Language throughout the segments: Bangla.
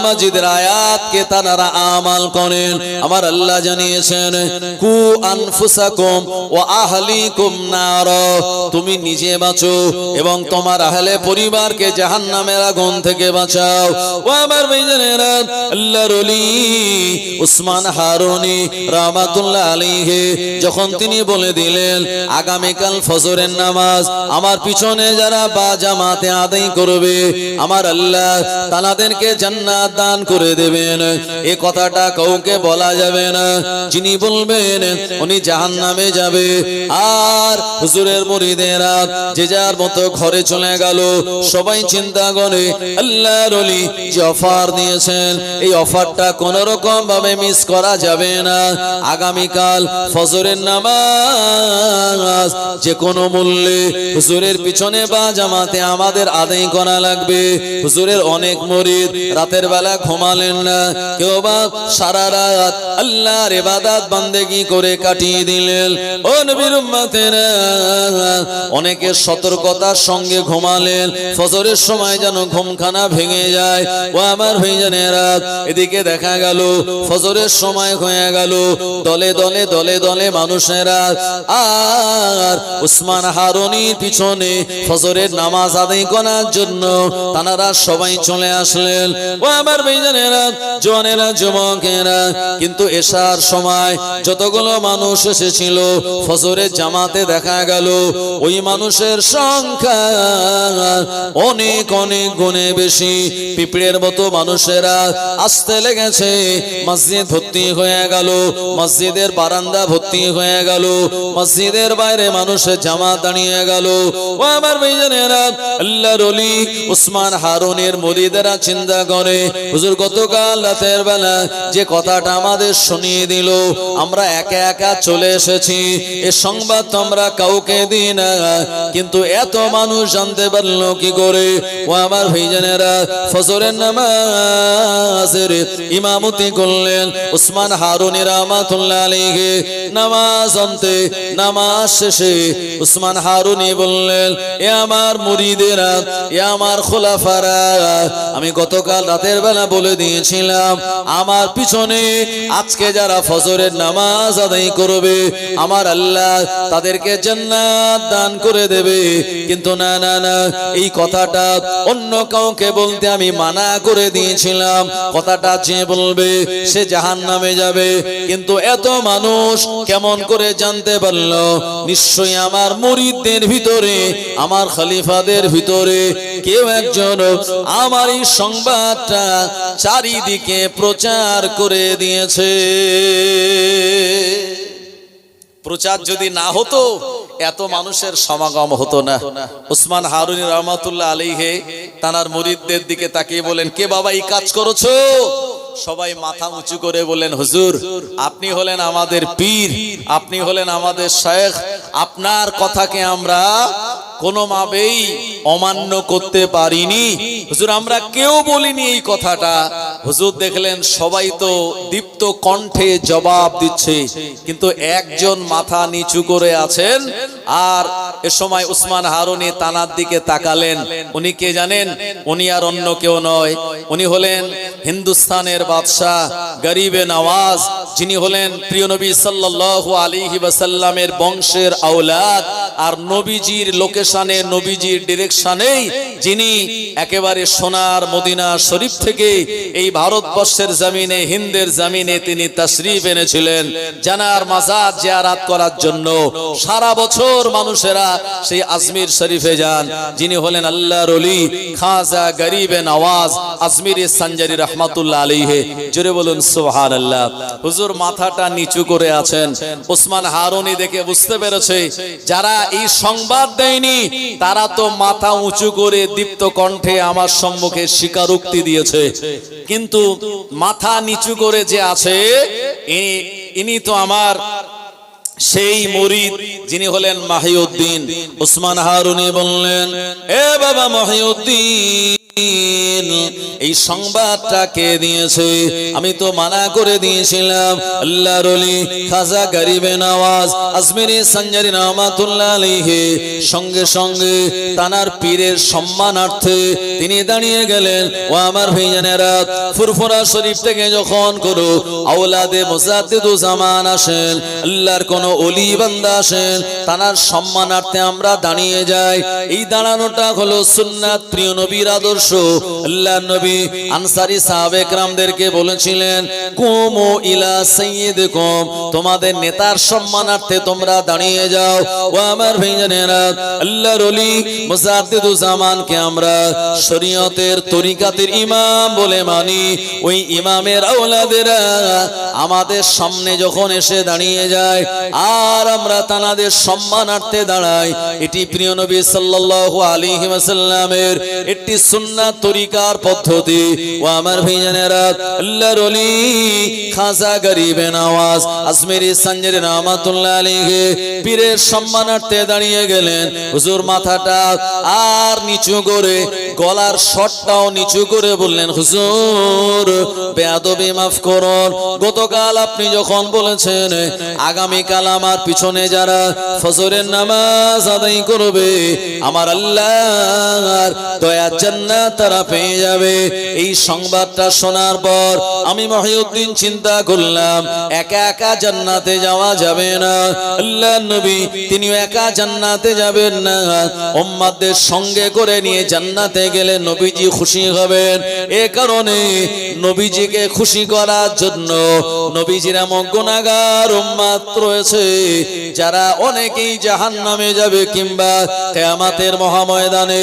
মাজিদের আয়াতকে তারা আমাল করেন। আমার আল্লাহ জানিয়েছেন কু আনফুসাকুম ওয়া আহলিকুম নার, তুমি নিজে বাঁচো এবং তোমার আহলে পরিবারকে জাহান্নামের আগুন থেকে বাঁচাও। ও আমার ভাইজানেরা, আল্লাহর ওলি উসমান হারুনি রাহমাতুল্লাহ আলাইহি যখন তিনি বলে দিলেন আগামীকাল ফজরের নামাজ আমার পিছনে যারা বা জামাতে আদায় করবে আমার আল্লাহ তাদেরকে জান্নাত দান করে দেবেন, এই কথাটা কাউকে বলা যাবে না। যিনি বলবেন উনি জাহান্নামে যাবে। আর হুজুরের মুরিদেরা যে যার মতো ঘরে চলে গেল। সবাই চিন্তা করে আল্লাহর ওলি যে অফার দিয়েছেন এই অফারটা কোন রকম ভাবে মিস করা যাবে না। আগামীকাল ফজরের নামাজ যে কোনো মূল্যে হুজুরের পিছনে বা জামাতে আমাদের আদায় করা লাগবে। হুজুরের অনেক মুরিদ রাতের বেলা ঘুমালেন না, কেউ বা সারা রাত আল্লাহর ইবাদত বান্দেগি করে কাটিয়ে দিলেন। ও নবীর উম্মতেরা, অনেকে সতর্কতার সঙ্গে ঘুমালেন, ফজরের সময় যেন ঘুমখানা ভেঙে যায়। ও আমার ভাইজানেরা, এদিকে দেখা গেল ফজরের সময় হয়ে গেল, দলে দলে দলে দলে মানুষেরা আর উসমান হারুনির পিছনে ফজরের নামাজ আদায় করার জন্য তারা সবাই চলে আসলেন। ও আমার ভাইজানেরা, জওয়ানেরা, যুবকেরা, কিন্তু এশার সময় যতগুলো মানুষ এসেছিল ফজরের জামাতে দেখা গেল ওই মানুষের সংখ্যা অনেক অনেক গুণে বেশি। পিঁপড়ের মতো মানুষেরা আসতে লেগেছে, মসজিদ ভর্তি হয়ে গেল, মসজিদের বারান্দা ভর্তি হয়ে গেল, মসজিদের বাইরে মানুষের জামাত দাঁড়িয়ে গেল। ও আমার ভাইজানেরা, আল্লাহর ওলি উসমান হারুনের মুরিদেরা চিন্তা করে হুজুর গতকাল রাতের বেলা যে কথাটা আমাদের শুনিয়ে দিল আমরা একা একা চলে এসেছি, এ সংবাদ তো আমরা কাউকে দিই না, কিন্তু এত মানুষ জানতে পারলো কি করে? ও আমার ভাইজানেরা, ফজরের নামাজের ইমামতি করলেন উসমান হারুনি রাহমাতুল্লাহ আলাইহি। নামাজ অন্তে নামাজ শেষে উসমান হারুনি বললেন, এ আমার মুরিদেরা, এ আমার খোলাফারা, আমি গতকাল রাতের বেলা বলে দিয়েছিলাম আমার পিছনে আজকে যারা ফজরের নামাজ আদায় করবে আমার আল্লাহ তাদেরকে জান্নাত দান করে দেবে। কিন্তু না না না, এই কথাটা অন্য কাউকে বলতে আমি মানা করে দিয়েছিলাম। কথাটা যে বলবে সে জাহান্নামে যাবে। কিন্তু এত মানুষ কেমন করে জানতে পারলো? নিশ্চয়ই আমার মুরিদদের ভিতরে, আমার খলিফাদের ভিতরে কেউ একজন আমার এই সংবাদটা চারিদিকে প্রচার করে দিয়েছে। প্রচার যদি না হতো এত মানুষের সমাগম হতো না। উসমান হারুনি রাহমাতুল্লাহ আলাইহি তানার মুরিদদের দিকে তাকিয়ে বলেন, কে বাবা এই কাজ করেছো? সবাই মাথা উঁচু করে বলেন, হুজুর আপনি হলেন আমাদের পীর, আপনি হলেন আমাদের শায়েখ, আপনার কথাকে আমরা কোনোভাবেই অমান্য করতে পারিনি। হুজুর আমরা কেউ বলিনি এই কথাটা। হুজুর দেখলেন সবাই তো দীপ্ত কণ্ঠে জবাব দিচ্ছে, কিন্তু একজন মাথা নিচু করে আছেন। আর এ সময় উসমান হারুনি তানার দিকে তাকালেন। উনি কে জানেন? উনি আর অন্য কেউ নয়, উনি হলেন হিন্দুস্তানের বাদশাহ গরিবে নওয়াজ, যিনি হলেন প্রিয় নবী সাল্লাল্লাহু আলাইহি ওয়াসাল্লামের বংশের আওলাদ। আর নবীজির লোকেশনে, নবীজির ডিরেকশনেই যিনি একেবারে সোনার মদিনা শরীফ থেকে এই ভারতবর্ষের জমিনে, হিন্দের জমিনে তিনি তাশরীফ এনেছিলেন জানার মাজার জিয়ারত করার জন্য। সারা বছর মানুষেরা সেই আজমির শরীফে যান। যিনি হলেন আল্লাহর ওলি খাজা গরিবে নওয়াজ আজমিরি সঞ্জারি রহমাতুল্লাহ আলাইহি। জোরে বলুন সুবহানাল্লাহ। হুজুর মাথাটা নিচু করে আছেন। উসমান হারুনি দেখে বুঝতে পেরেছে যারা এই সংবাদ দেয়নি তারা তো মাথা উঁচু করে দীপ্ত কণ্ঠে আমার সম্মুখে স্বীকারোক্তি দিয়েছে, কিন্তু মাথা নিচু করে যে আছে ইনি তো আমার সেই মুরিদ যিনি হলেন মাহিউদ্দিন। উসমান হারুনি বললেন, এ বাবা মাহিউদ্দিন, এই সংবাদটা কে দিয়েছে? আমি তো মানা করে দিয়েছিলাম। আল্লাহর ওলি খাজা গরিবে নওয়াজ আজমিরি সঞ্জারি রহমাতুল্লাহ আলাইহি সঙ্গে সঙ্গে তানার পীরের সম্মানার্থে তিনি দাঁড়িয়ে গেলেন। ও আমার ভাইজানেরা, ফুরফুরা শরীফ থেকে যখন কোনো আওলাদে মুজাদ্দিদুজ্জামান আসেন, আল্লাহর কোন ওলি বান্দা আসেন, তানার সম্মানার্থে আমরা দাঁড়িয়ে যাই। এই দাঁড়ানোটা হলো সুন্নাত, প্রিয় নবীর আদর্শ। আল্লাহর নবী আনসারী সাহাবে কেরামদেরকে বলেছিলেন, কুমু ইলা সাইয়্যিদিকুম, তোমাদের নেতার সম্মানার্থে তোমরা দাঁড়িয়ে যাও। ও আমার ভাইজানেরা, আল্লাহর ওলি মুজাদ্দিদুজ্জামানকে আমরা শরীয়তের তরিকাতের ইমাম বলে মানি। ওই ইমামের আওলাদেরা আমাদের সামনে যখন এসে দাঁড়িয়ে যায় আর আমরা তানাদের সম্মানার্থে দাঁড়াই, এটি প্রিয় নবী সাল্লাল্লাহু আলাইহি ওয়াসাল্লামের একটি সুন্নাত তরিকার পদ্ধতি। ও আমার ভাইজানেরা, আল্লাহর ওলি খাজা গরিবে নওয়াজ আজমিরি সঞ্জারি রহমাতুল্লাহ আলাইহি পীরের সম্মানার্থে দাঁড়িয়ে গেলেন। হুজুর মাথাটা আর নিচু করে, গলার শটটাও নিচু করে বললেন, হুজুর বেয়াদবি মাফ করুন, গতকাল আপনি যখন বলেছেন আগামীকাল আমার পিছনে যারা ফজরের নামাজ আদায় করবে আমার আল্লাহর দয়া জান্নাত তারা পেয়ে যাবে, এই সংবাদটা শোনার পর আমি মহিউদ্দিন চিন্তা করলাম একা একা জান্নাতে যাওয়া যাবে না। আল্লাহর নবী তিনিও একা জান্নাতে যাবেন না, উম্মতদের সঙ্গে করে নিয়ে জান্নাতে গেলে নবীজি খুশি হবেন। এ কারণে নবীজিকে খুশি করার জন্য নবীজির এমন গুনাহগার উম্মত রয়েছে যারা অনেকেই জাহান্নামে যাবে, কিংবা কিয়ামতের মহাময়দানে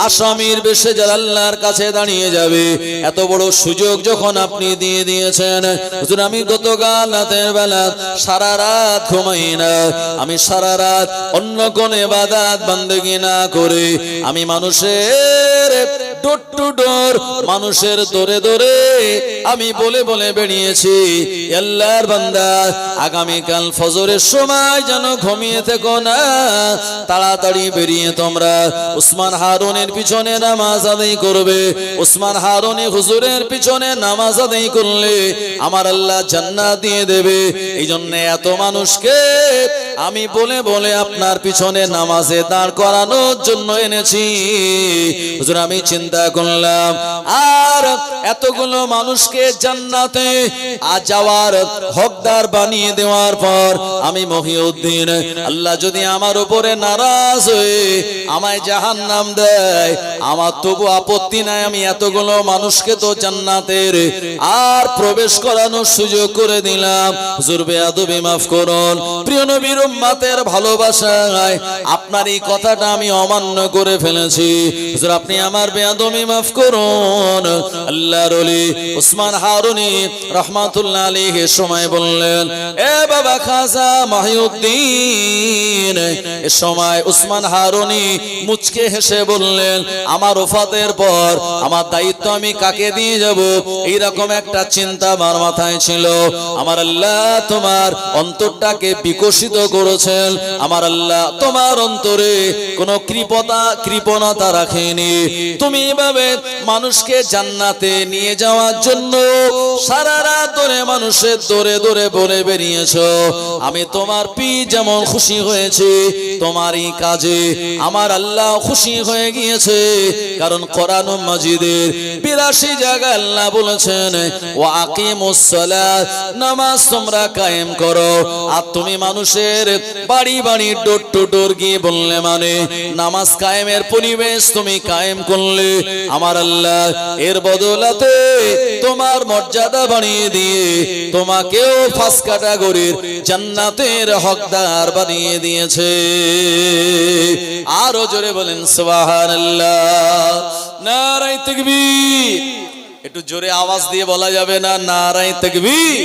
আসামির বেশে যারা আল্লাহর কাছে দাঁড়িয়ে যাবে। এত বড় সুযোগ যখন আপনি দিয়ে দিয়েছেন, হুজুর আমি গতকাল রাতের বেলা সারা রাত ঘুমাই না, আমি সারা রাত অন্য কোন ইবাদত বান্দেগি না করে আমি মানুষের ডোর টু ডোর, মানুষের দরে দরে আমি বলে বলে বেরিয়েছি, আল্লাহর বান্দা আগামীকাল ফজরের সময় যেন ঘুমিয়ে থেকো না, তাড়াতাড়ি বেরিয়ে তোমরা উসমান হারুনের পিছনে নামাজ আদায় করবে। উসমান হারুনি হুজুরের পিছনে নামাজ আদায় করলে আমার আল্লাহ জান্নাত দিয়ে দেবে। এই জন্য এত মানুষকে আমি বলে বলে আপনার পিছনে নামাজে দাঁড় করানোর জন্য এনেছি। হুজুর আমি চিন্তা করলাম আর এতগুলো মানুষকে জান্নাতে যাওয়ার হকদার বানিয়ে দেওয়ার পর আমি মহিউদ্দিন, আল্লাহ যদি আমার উপরে নারাজ হয়ে আমায় জাহান্নাম দেয় আমার তবু আপত্তি নাই, আমি এতগুলো মানুষকে তো জান্নাতের আর প্রবেশ করানোর সুযোগ করে দিলাম। হুজুর বেয়াদবি মাফ করুন, প্রিয় নবীর উম্মতের ভালোবাসায় আপনার এই কথাটা আমি অমান্য করে ফেলেছি। হুজুর আপনি আমার বেয়াদবি মাফ করুন। আল্লাহর ওলি উসমান হারুনি রাহমাতুল্লাহ আলাইহি সময় বললেন, এ বাবা খাজা মহিউদ্দিন। এ সময় উসমান হারুনি মুচকে হেসে বললেন, আমার ওফাতের পর আমার দায়িত্ব আমি কাকে দিয়ে যাব, এইরকম একটা চিন্তা আমার মাথায় ছিল। আমার আল্লাহ তোমার অন্তরটাকে বিকশিত করেছেন, আমার আল্লাহ তোমার অন্তরে কোনো কৃপণতা রাখেনি। তুমি এভাবে মানুষকে জান্নাতে নিয়ে যাওয়ার জন্য সারা রাত ধরে মানুষের দরে দরে বলে বেরিয়েছো। আমি তোমার পীর যেমন খুশি হয়েছে তোমার এই কাজে আমার আল্লাহ খুশি হয়ে গিয়েছে। কারণ কোরআন মাজিদের 82 জায়গায় আল্লাহ বলেছেন, ওয়া আকিমুস সালাত, নামাজ তোমরা কায়েম করো। আর তুমি মানুষের বাড়ি বাড়ি ডোর টু ডোর গিয়ে বললে মানে নামাজ কায়েমের পরিবেশ তুমি কায়েম করলে আমার আল্লাহ এর বদলাতে তোমার মর্যাদা বাড়িয়ে দিয়ে তোমাকেও ফার্স্ট ক্যাটাগরির জান্নাতের হকদার বানিয়ে দিয়েছে। আরো জোরে বলেন সুবহানাল্লাহ, নারায়ে তাকবীর। একটু জোরে আওয়াজ দিয়ে বলা যাবে না নারায়ে তাকবীর?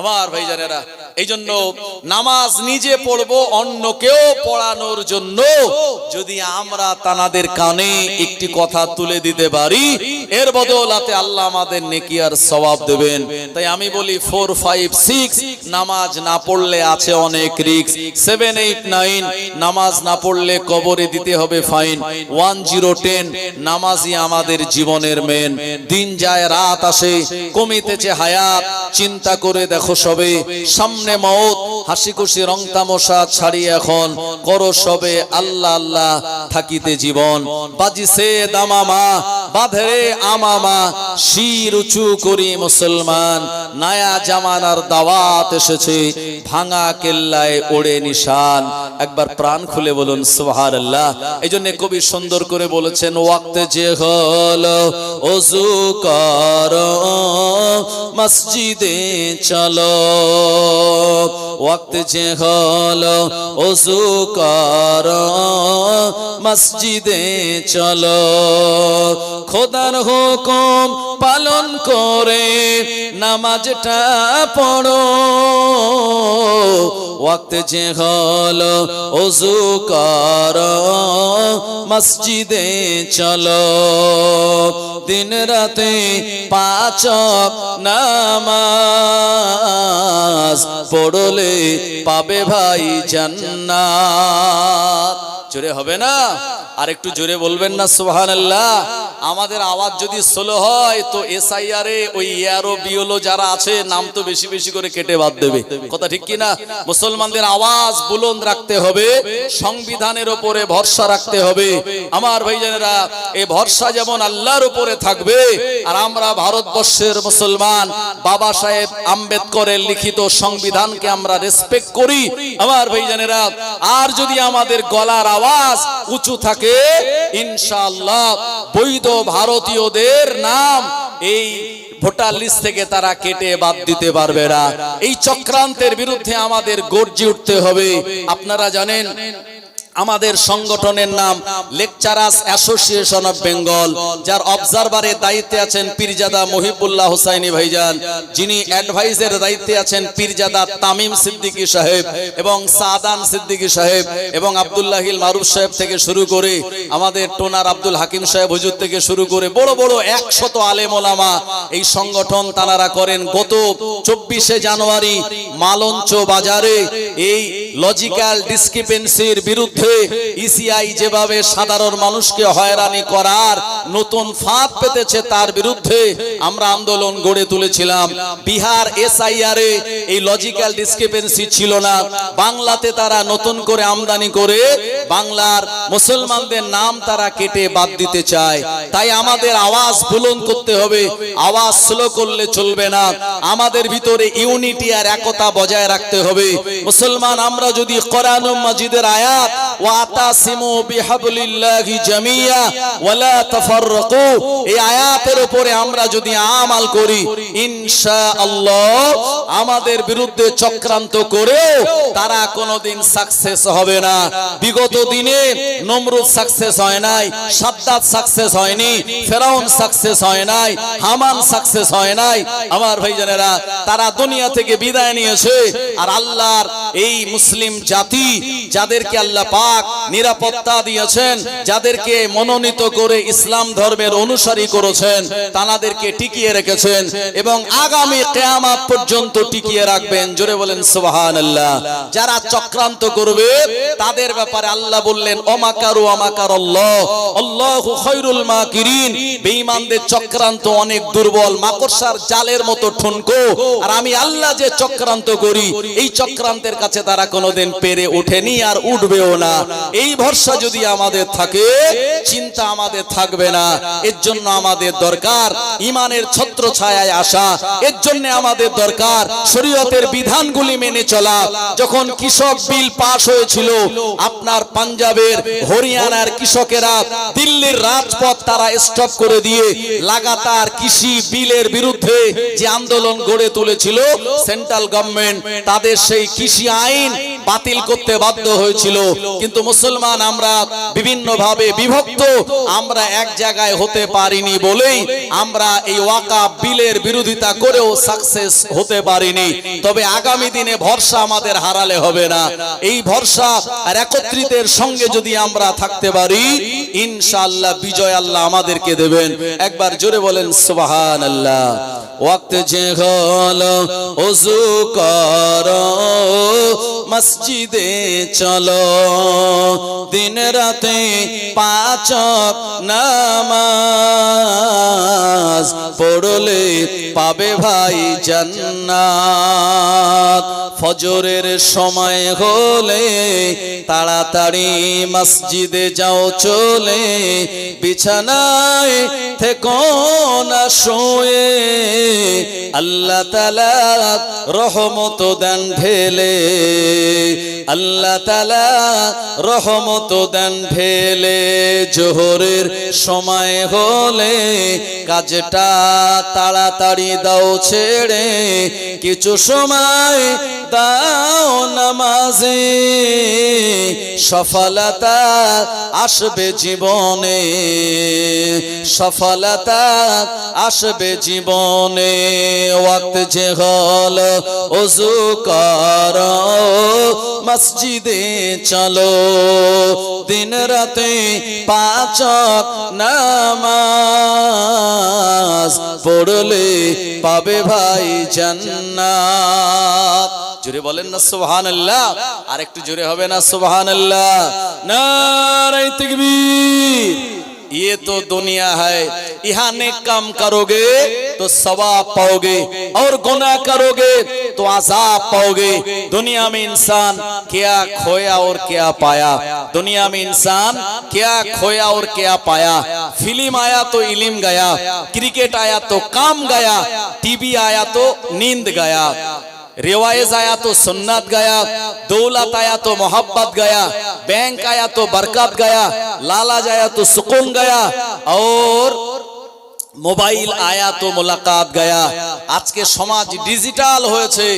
আমার ভাইজানেরা, এই জন্য নামাজ নিজে পড়বো, অন্যকেও পড়ানোর জন্য যদি আমরা তানাদের কানে একটি কথা তুলে দিতে পারি, এর বদৌলতে আল্লাহ আমাদের নেকি আর সওয়াব দেবেন। তাই আমি বলি 4, 5, 6 নামাজ না পড়লে আছে অনেক রিস্ক। 7, 8, 9 নামাজ না পড়লে কবরে দিতে হবে ফাইন। 1, 0, 10 নামাজই আমাদের জীবনের মেন। দিন যায় রাত আসে, কমিতেছে হায়াত, চিন্তা করে দেখো সবে সামনে মওত, হাসি খুশি রং তামাশা ছাড়িয়ে এখন করো সবে আল্লাহ আল্লাহ থাকিতে জীবন। বাজিছে দামামা বাঁধে আমামা, শির উঁচু করি মুসলমান, নয়া জামানার দাওয়াত এসেছে, ভাঙা কেল্লায় ওড়ে নিশান। একবার প্রাণ খুলে বলুন সুবহানাল্লাহ। এই জন্য কবি সুন্দর করে বলেছেন, ওয়াক্তে যে হলো ওযু করো মসজিদে চলো, ওয়াক্তে যে হলো ওযু করো মসজিদে চলো, খোদার হুকুম পালন করে নামাজটা পড়ো, ওয়াক্তে যে হলো ওযু করো মসজিদে চলো, দিন রাতে 5 ওয়াক্ত নামাজ পড়লে পাবে ভাই জান্নাত। জোরে হবে না? আর একটু জোরে বলবেন না সুবহানাল্লাহ। আমাদের আওয়াজ যদি স্লো হয় তো এসআইআর এ ওই ইয়ারো বিওলো যারা আছে নাম তো বেশি বেশি করে কেটে বাদ দেবে। কথা ঠিক কি না? মুসলমানদের আওয়াজ বুলন্দ রাখতে হবে, সংবিধানের উপরে ভরসা রাখতে হবে। আমার ভাইজানেরা, এই ভরসা যেমন আল্লাহর উপরে থাকবে, আর আমরা ভারতবর্ষের মুসলমান বাবা সাহেব আম্বেদকরের লিখিত সংবিধানকে আমরা রেসপেক্ট করি। আমার ভাইজানেরা, আর যদি আমাদের গলার আওয়াজ উঁচু থাকে, ইনশাআল্লাহ বৈধ ভারতীয়দের নাম এই ভোটার লিস্ট থেকে তারা কেটে বাদ দিতে পারবে না। এই চক্রান্তের বিরুদ্ধে আমাদের গর্জে উঠতে হবে। আপনারা জানেন আমাদের সংগঠনের নাম লেকচারার্স অ্যাসোসিয়েশন অফ বেঙ্গল, যার অবজারভারের দায়িত্বে আছেন পীরজাদা মহিবুল্লাহ হুসাইনি ভাইজান, যিনি অ্যাডভাইজের দায়িত্বে আছেন পীরজাদা তামিম সিদ্দিকী সাহেব এবং সাদান সিদ্দিকী সাহেব এবং আব্দুল্লাহিল মারুফ সাহেব থেকে শুরু করে আমাদের টোনার আব্দুল হাকিম সাহেব হুজুর থেকে শুরু করে বড় বড় 100 আলেম ওলামা এই সংগঠন তারা করেন। গত 24শে জানুয়ারি মালঞ্চ বাজারে এই লজিক্যাল ডিসক্রিপেন্সির বিরুদ্ধে ইসিআই যেভাবে সাধারণ মানুষকে হয়রানি করার নতুন ফাঁদ পেতেছে, তার বিরুদ্ধে আমরা আন্দোলন গড়ে তুলেছিলাম। বিহার এসআইআর এ এই লজিক্যাল ডিসক্রিপেন্সি ছিল না, বাংলাতে তারা নতুন করে আমদানি করে বাংলার মুসলমানদের নাম তারা কেটে বাদ দিতে চায়। তাই আমাদের আওয়াজ বুলন্দ করতে হবে, আওয়াজ স্লো করলে চলবে না। আমাদের ভিতরে ইউনিটি আর একতা বজায় রাখতে হবে। মুসলমান আমরা যদি কোরআন মাজিদের আয়াত ওয়াতাসিমু বিহাবলিল্লাহি জামিয়া ওয়ালা তাফাররাকু, এই আয়াতের উপরে আমরা যদি আমাল করি, ইনশাআল্লাহ আমাদের বিরুদ্ধে চক্রান্ত করেও তারা কোনোদিন সাকসেস হবে না। বিগত দিনে নমরুদ সাকসেস হয় নাই, সাদ্দাত সাকসেস হয়নি, ফেরাউন সাকসেস হয় নাই, হামান সাকসেস হয় নাই। আমার ভাইজানেরা, তারা দুনিয়া থেকে বিদায় নিয়েছে। আর আল্লাহর এই মুসলিম জাতি, যাদেরকে আল্লাহ পাক নিরাপত্তা দিয়েছেন, যাদেরকে মনোনীত করে ইসলাম ধর্মের অনুসারী করেছেন, তাদেরকে টিকিয়ে রেখেছেন এবং আগামী কিয়ামত পর্যন্ত টিকিয়ে রাখবেন। জোরে বলেন সুবহানাল্লাহ। যারা চক্রান্ত করবে তাদের ব্যাপারে আল্লাহ বললেন, ওমাকারু ওমাকারাল্লাহ আল্লাহু খায়রুল মাকিরিন। বেঈমানদের চক্রান্ত অনেক দুর্বল, মাকড়সার জালের মতো ঠুনকো, আর আমি আল্লাহ যে চক্রান্ত করি, এই চক্রান্তের কাছে তারা কোনোদিন পেরে ওঠেনি আর উঠবেও না। এই ভরসা যদি আমাদের থাকে, চিন্তা আমাদের থাকবে না। এর জন্য আমাদের দরকার ঈমানের ছত্র ছায়ায় আসা। এর জন্য আমাদের দরকার শরীয়তের বিধানগুলি মেনে চলা। যখন কৃষক বিল পাস হয়েছিল, আপনার পাঞ্জাবের হরিয়ানার কৃষকেরা দিল্লির রাজপথ তারা স্টপ করে দিয়ে লাগাতার কৃষি বিলের বিরুদ্ধে যে আন্দোলন গড়ে তুলেছিল, সেন্ট্রাল গভর্নমেন্ট তাদের সেই কৃষি আইন বাতিল করতে বাধ্য হয়েছিল, কিন্তু মুসলমান আমরা বিভিন্ন ভাবে বিভক্ত, আমরা এক জায়গায় হতে পারিনি বলেই আমরা এই ওয়াকাফ বিলের বিরোধিতা করেও সাকসেস হতে পারিনি। তবে আগামী দিনে ভরসা আমাদের হারালে হবে না। এই ভরসা আর একত্রিতের সঙ্গে যদি আমরা থাকতে পারি, ইনশাআল্লাহ বিজয় আল্লাহ আমাদেরকে দেবেন। একবার জোরে বলেন সুবহানাল্লাহ। ওয়াক্ত যে হলো ওযু করো, মসজিদে চলো, দিন রাতে 5 ওয়াক্ত নামাজ পড়লে পাবে ভাই জান্নাত। ফজরের সময় হলে তাড়াতাড়ি মসজিদে যাও চলে, বিছানায় থেকো না শুয়ে, আল্লাহ তাআলা রহমত দেন ঢেলে, আল্লাহ তাআলা রহমত দেন ঢেলে। জোহরের সময় হলে কাজটা তাড়াতাড়ি দাও ছেড়ে, কিছু সময় দাও নামাজে, সফলতা আসবে জীবনে, সফলতা আসবে জীবনে। ওয়াক্ত যে হলো ওযু করো, মসজিদে চলো, দিন রাতে 5 ওয়াক্ত নামাজ পড়লে পাবে ভাই জান্নাত। জোরে বলেন না সুবহানাল্লাহ। আর একটু জোরে হবে না সুবহানাল্লাহ। নারে তাকবীর। ये तो दुनिया है, यहाँ नेक काम करोगे तो सवाब पाओगे और गुनाह करोगे तो अज़ाब पाओगे। दुनिया में इंसान क्या खोया और क्या पाया, दुनिया में इंसान क्या खोया और क्या पाया। फिल्म आया तो इल्म गया, क्रिकेट आया तो काम गया, टीवी आया तो नींद गया, रिवायज आया तो सुन्नत गया, दौलत आया तो मोहब्बत गया, बैंक आया तो बरकत गया, लालच आया तो सुकून गया, और মোবাইল আয়া তো মোলাকাত গায়া। আজকে সমাজ ডিজিটাল হয়েছে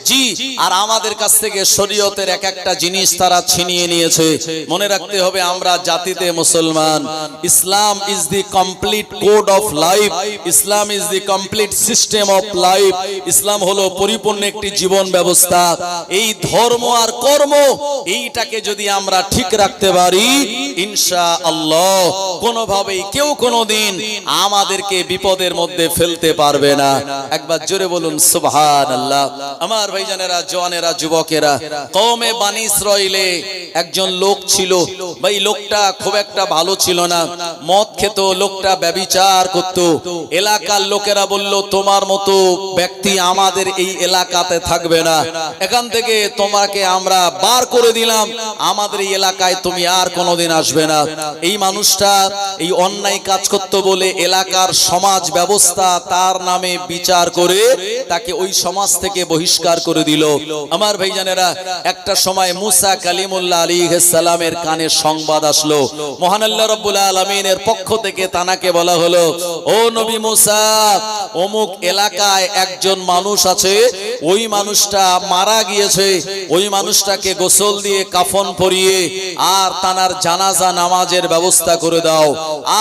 জি, আর আমাদের কাছ থেকে শরীয়তের এক একটা জিনিস তারা ছিনিয়ে নিয়েছে। মনে রাখতে হবে আমরা জাতিতে মুসলমান। Islam is the complete code of life, Islam is the complete system of life. Islam হলো পরিপূর্ণ একটি জীবন ব্যবস্থা। এই ধর্ম আর কর্ম এইটাকে যদি আমরা ঠিক রাখতে পারি, ইনশাআল্লাহ কোনোভাবেই কেউ কোনোদিন আমাদেরকে বিপদের মধ্যে ফেলতে পারবে না। একবার জোরে বলুন সুবহানাল্লাহ। আমার ভাইজানেরা, জওয়ানেরা, যুবকেরা, কওমে বানি ইসরাইলে একজন লোক ছিল। ভাই লোকটা খুব একটা ভালো ছিল না, মদ খেত, লোকটা ব্যভিচার করত। এলাকার লোকেরা বলল, তোমার মতো ব্যক্তি আমাদের এই এলাকাতে থাকবে না, এখান থেকে তোমাকে আমরা বার করে দিলাম, আমাদের এই এলাকায় তুমি আর কোনোদিন আসবে না। এই মানুষটা এই অন্যায় কাজ করত বলে এলাকার সমাজ ব্যবস্থা তার নামে বিচার করে তাকে ওই সমাজ থেকে বহিষ্কার করে দিল। আমার ভাইজানেরা, একটা সময় মুসা কালিমুল্লাহ আলাইহিস সালামের কানে সংবাদ আসলো, মহান আল্লাহ রাব্বুল আলামিনের পক্ষ থেকে তানাকে বলা হলো, ও নবী মুসা, অমুক এলাকায় একজন মানুষ আছে, ওই মানুষটা মারা গিয়েছে, ওই মানুষটাকে গোসল দিয়ে কাফন পরিয়ে আর তানার জানাজা নামাজের ব্যবস্থা করে দাও।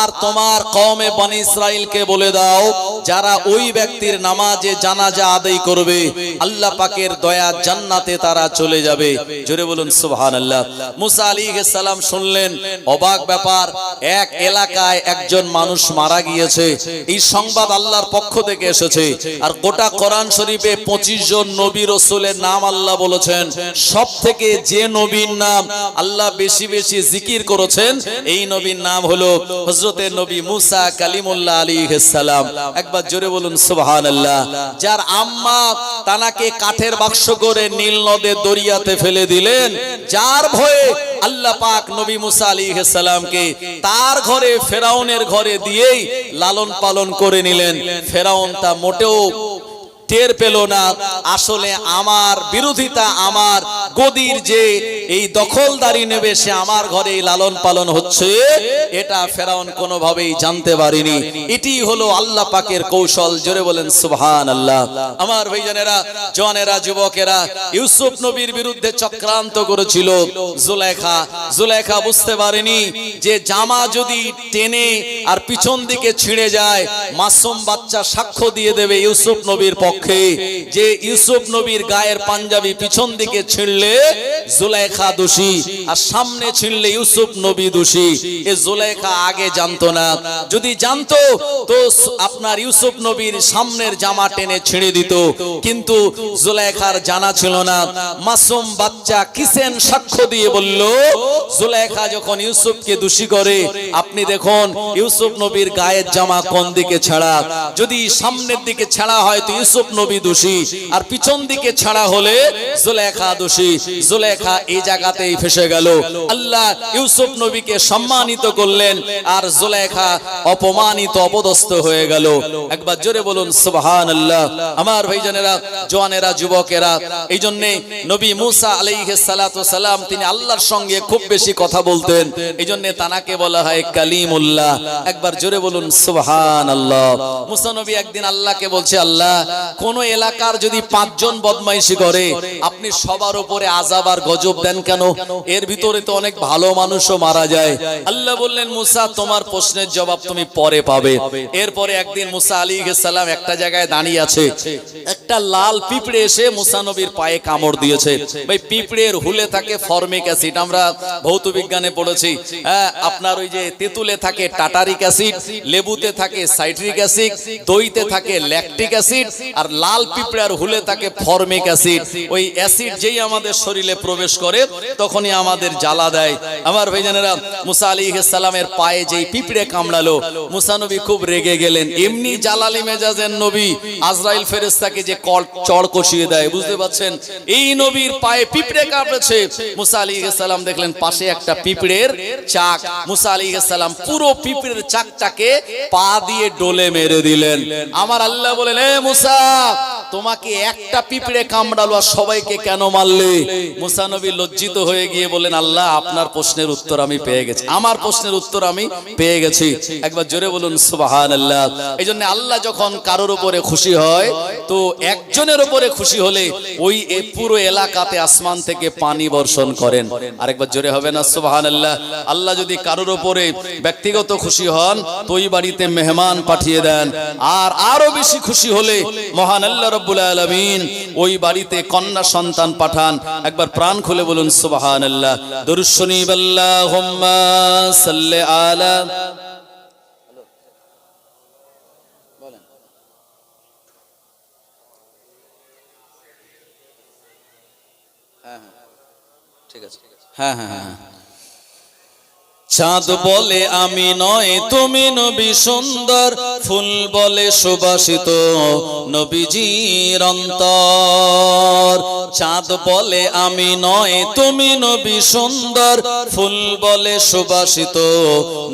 আর তোমার কওমে বনি ইসরাইলকে বলে দাও, যারা ওই ব্যক্তির নামাজে জানাজা আদায় করবে, আল্লাহ পাকের দয়া জান্নাতে তারা চলে যাবে। জোরে বলুন সুবহানাল্লাহ। মুসা আলাইহিস সালাম শুনলেন, অবাক ব্যাপার, এক এলাকায় একজন মানুষ মারা গিয়েছে, এই সংবাদ আল্লাহর পক্ষ থেকে এসেছে। আর গোটা কোরআন শরীফে 25 জন নবী রাসূলের নাম আল্লাহ বলেছেন। সব থেকে যে নবীর নাম আল্লাহ বেশি বেশি জিকির করেছেন, এই নবীর নাম হলো হযরতে নবী মুসা কালিমুল্লাহ আলাইহিস সালাম। একবার জোরে বলুন সুবহানাল্লাহ। যার আম্মা তানাকে কাঠের বাক্স করে নীল নদের দরিয়াতে ফেলে দিলেন, যার ভয়ে আল্লাহ পাক নবী মুসা আলাইহিস সালামকে তার ঘরে, ফেরাউনের ঘরে দিয়েই লালন পালন করে নিলেন। ফেরাউন তা মোটেও টের পেল না। আসলে আমার বিরোধিতা, আমার গদির যে এই দখলদারি নেবে, সে আমার ঘরে লালন পালন হচ্ছে, এটা ফেরাউন কোনোভাবেই জানতে পারেনি। এটি হলো আল্লাহ পাকের কৌশল। জোরে বলেন সুবহানাল্লাহ। আমার ভাইজানেরা, জওয়ানেরা, যুবকেরা, ইউসুফ নবীর বিরুদ্ধে চক্রান্ত করেছিল জুলেখা। জুলেখা বুঝতে পারেনি যে জামা যদি টেনে আর পিছন দিকে ছিঁড়ে যায়, মাসুম বাচ্চা সাক্ষ্য দিয়ে দেবে ইউসুফ নবীর পক্ষে যে ইউসুফ নবীর গায়ের পাঞ্জাবি পিছন দিকে ছিঁড়লে জুলেখা দোষী, আর সামনে ছিঁড়লে ইউসুফ নবী দোষী। এ জুলেখা আগে জানতো না। যদি জানতো তো আপনার ইউসুফ নবীর সামনের জামা টেনে ছিঁড়ে দিত, কিন্তু জুলেখার জানা ছিল না। মাসুম বাচ্চা কিসেন সাক্ষ্য দিয়ে বলল, জুলেখা যখন ইউসুফকে দোষী করে, আপনি দেখুন ইউসুফ নবীর গায়ের জামা কোন দিকে ছাড়া, যদি সামনের দিকে ছাড়া হয় তো ইউসুফ নবী দোষী, আর পিছন দিকে ছাড়া হলে জুলেখা দোষী। জুলেখা এই জায়গাতেই ফেসে গেল। আল্লাহ ইউসুফ নবীকে সম্মানিত করলেন, আর জুলেখা অপমানিত, অপদস্থ হয়ে গেল। একবার জোরে বলুন সুবহানাল্লাহ। আমার ভাইজানেরা, জওয়ানেরা, যুবকেরা, এই জন্য নবী মুসা আলাইহিস সালাতু সালাম তিনি আল্লাহর সঙ্গে খুব বেশি কথা বলতেন, এই জন্য তানাকে বলা হয় কালিমুল্লাহ। একবার জোরে বলুন সুবহানাল্লাহ। মুসা নবী একদিন আল্লাহকে বলছে, আল্লাহ কোন এলাকার যদি 5 জন বদমাইশি করে আপনি সবার উপরে আযাব আর গজব দেন কেন? এর ভিতরে তো অনেক ভালো মানুষও মারা যায়। আল্লাহ বললেন, মুসা তোমার প্রশ্নের জবাব তুমি পরে পাবে। এরপরে একদিন মুসা আলাইহিস সালাম একটা জায়গায় দাঁড়িয়ে আছে, একটা লাল পিঁপড়ে এসে মুসা নবীর পায়ে কামড় দিয়েছে। ভাই পিঁপড়ের হুলে থাকে ফরমিক অ্যাসিড, আমরা ভৌত বিজ্ঞানে পড়েছি। হ্যাঁ, আপনার ওই যে তেঁতুলে থাকে টাটারিক অ্যাসিড, লেবুতে থাকে সাইট্রিক অ্যাসিড, দইতে থাকে ল্যাকটিক অ্যাসিড, আর লাল পিঁপড়ার হুলে থাকে ফরমিক অ্যাসিড। ওই অ্যাসিড যেই আমাদের শরীরে প্রবেশ করে তখনই আমাদের জ্বালা দেয়। আমার ভাইজানেরা, মুসা আলাইহিস সালামের পায়ে যেই পিঁপড়ে কামড়ালো, মুসা নবী খুব রেগে গেলেন। এমনি জালালি মেজাজের নবী, আজরাইল ফেরেশতাকে যে চড় কষিয়ে দেয়, বুঝতে পারছেন? এই নবীর পায়ে পিঁপড়ে কামড়েছে। মুসা আলাইহিস সালাম দেখলেন পাশে একটা পিঁপড়ের চাক। মুসা আলাইহিস সালাম পুরো পিঁপড়ের চাকটাকে পা দিয়ে ডলে মেরে দিলেন। আমার আল্লাহ বলেন, এ মুসা তোমাকে একটা পিঁপড়ে কামড়ালো আর সবাইকে কেন মারলে? মুসা নবী লজ্জিত হয়ে গিয়ে বলেন, আল্লাহ আপনার প্রশ্নের উত্তর আমি পেয়ে গেছি, আমার প্রশ্নের উত্তর আমি পেয়ে গেছি। একবার জোরে বলুন সুবহানাল্লাহ। এই জন্য আল্লাহ যখন কারোর উপরে খুশি হয় তো একজনের উপরে খুশি হলে ওই পুরো এলাকাতে আসমান থেকে পানি বর্ষণ করেন। আরেকবার জোরে হবে না সুবহানাল্লাহ। আল্লাহ যদি কারোর উপরে ব্যক্তিগত খুশি হন তো ওই বাড়িতে মেহমান পাঠিয়ে দেন, আর আরো বেশি খুশি হলে মহান আল্লাহ রাব্বুল আলামিন ওই বাড়িতে কন্যা সন্তান পাঠান। একবার প্রাণ খুলে বলুন সুবহানাল্লাহ। দরুদ শরীফ আল্লাহুম্মা সাল্লি আলা। ঠিক আছে, হ্যাঁ হ্যাঁ হ্যাঁ। চাঁদ বলে আমি নয় তুমি নবী সুন্দর, ফুল বলে সুবাসিত নবীজির অন্তর। চাঁদ বলে আমি নয় তুমি নবী সুন্দর, ফুল বলে সুবাসিত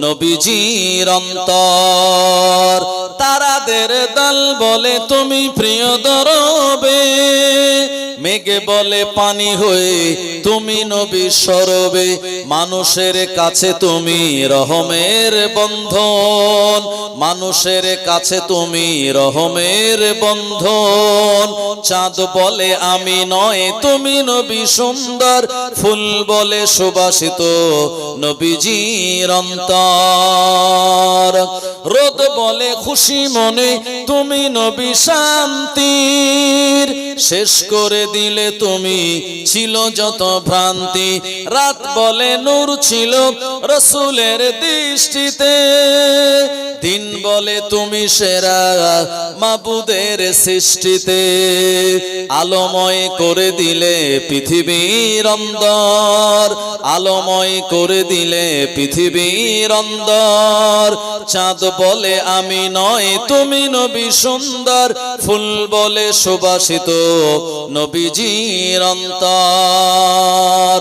নবীজির অন্তর। তারাদের দল বলে তুমি প্রিয় দরবে, মেঘে বলে পানি হয়ে তুমি নবী সরবে। মানুষের কাছে তুমি রহমের বন্ধন, মানুষের কাছে তুমি রহমের বন্ধন। চাঁদ বলে আমি নয় তুমি নবী সুন্দর, ফুল বলে সুবাসিত নবীজির অন্তর। রোদ বলে খুশি মনে তুমি নবী শান্তির, শেষ করে দিলে তুমি ছিল যত ভ্রান্তি। রাত বলে নূর ছিল রাসূলের দৃষ্টিতে, দিন বলে তুমি সেরা মাবুদের সৃষ্টিতে। আলোময় করে দিলে পৃথিবীর অন্দর, আলোময় করে দিলে পৃথিবীর অন্দর। চাঁদ বলে আমি নয় তুমি নবী সুন্দর, ফুল বলে সুবাসিত নবীজির অন্তর।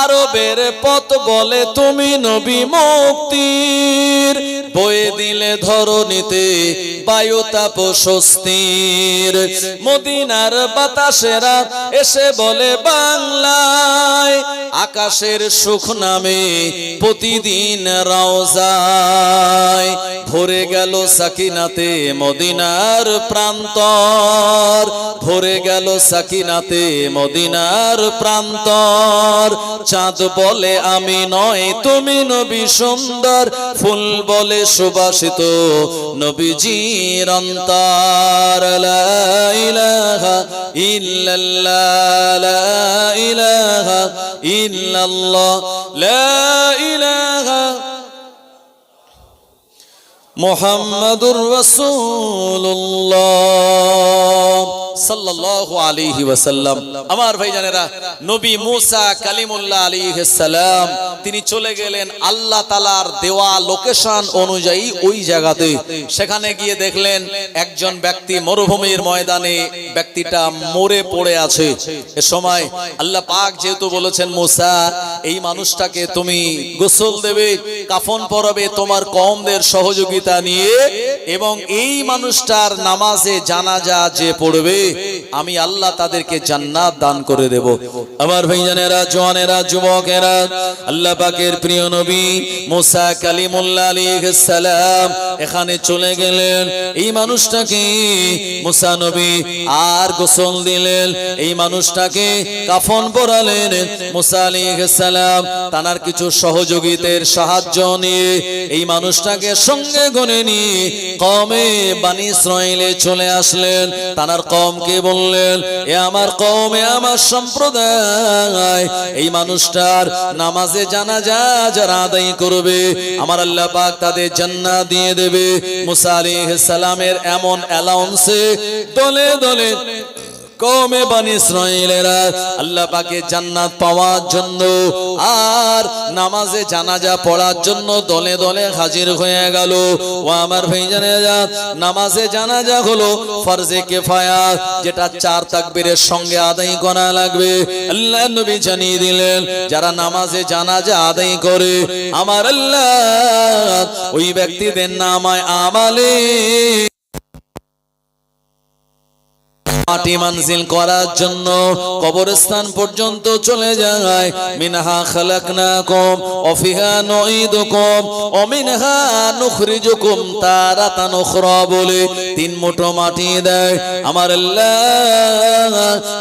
আরবের পথ বলে তুমি নবী মুক্তির, বয়ে দিলে ধরণীতে বায়ুতাপ স্বস্তির। মদিনার বাতাসেরা এসে বলে বাংলায় আকাশের সুখ নামে প্রতিদিন রওজায়। ভরে গেল সাকিনাতে মদিনার প্রান্তর, ভরে গেল সাকিনাতে মদিনার প্রান্তর। চাঁদ বলে আমি নয় তুমি নবী সুন্দর, ফুল বলে সুবাসিত নবীজির অন্তর। লা ইলাহা ইল্লাল্লাহ, লা ইলাহা ইল্লাল্লাহ, লা ইলাহা মুহাম্মাদুর রাসূলুল্লাহ সাল্লাল্লাহু আলাইহি ওয়াসাল্লাম। আমার ভাইজানেরা, নবী মুসা কালিমুল্লাহ আলাইহিস সালাম তিনি চলে গেলেন আল্লাহ তাআলার দেওয়া লোকেশন অনুযায়ী ওই জায়গাতে। সেখানে গিয়ে দেখলেন একজন ব্যক্তি মরুভূমির ময়দানে, ব্যক্তিটা মরে পড়ে আছে। এ সময় আল্লাহ পাক যেহেতু বলেছেন মুসা এই মানুষটাকে তুমি গোসল দেবে, কাফন পরাবে তোমার কওমদের সহযোগিতা নিয়ে, এবং এই মানুষটার নামাজে জানাজা যে পড়বে আমি আল্লাহ তাদেরকে জান্নাত দান করে দেব। আমার ভাইজানেরা, জওয়ানেরা, যুবকেরা, আল্লাহ পাকের প্রিয় নবী মুসা কালিমুল্লাহ আলাইহিস সালাম এখানে চলে গেলেন। এই মানুষটাকে মুসা নবী আর গোসল দিলেন, এই মানুষটাকে কাফন পরালেন। মুসা আলাইহিস সালাম তার কিছু সহযোগীদের সাহায্য নিয়ে এই মানুষটাকে সঙ্গে করে নিয়ে কওমে বনি ইসরাঈলে চলে আসলেন। তার কওমকে বললেন, এ আমার কওম, এ আমার সম্প্রদায়, এই মানুষটার নামাজে জানাজা যারা আদায় করবে আমার আল্লাহ পাক তাদের জান্নাত দিয়ে দেবে। মুসা আলাইহিস সালামের এমন অ্যালাউন্সে দলে দলে কওমে বনি ইসরাঈলেরা আল্লাহ পাকের জান্নাত পাওয়ার জন্য আর নামাজে জানাজা পড়ার জন্য দলে দলে হাজির হয়ে গেল। ও আমার ভাইজানেরা, নামাজে জানাজা হলো ফরজে কিফায়া, যেটা 4 তাকবীরের সঙ্গে আদায় করা লাগবে। আল্লাহ নবী জানিয়ে দিলেন যারা নামাজে জানাজা আদায় করে আমার আল্লাহ ওই ব্যক্তিদের নামায় আমালে মাটি মানজিল করার জন্য কবরস্থান পর্যন্ত চলে যায়। মিনহা খালাকনাকুম ওয়া ফিহা নুঈদুকুম ওয়া মিনহা নুখরিজুকুম তারাতান উখরা বলে 3 মুঠো মাটি দেয় আমার আল্লাহ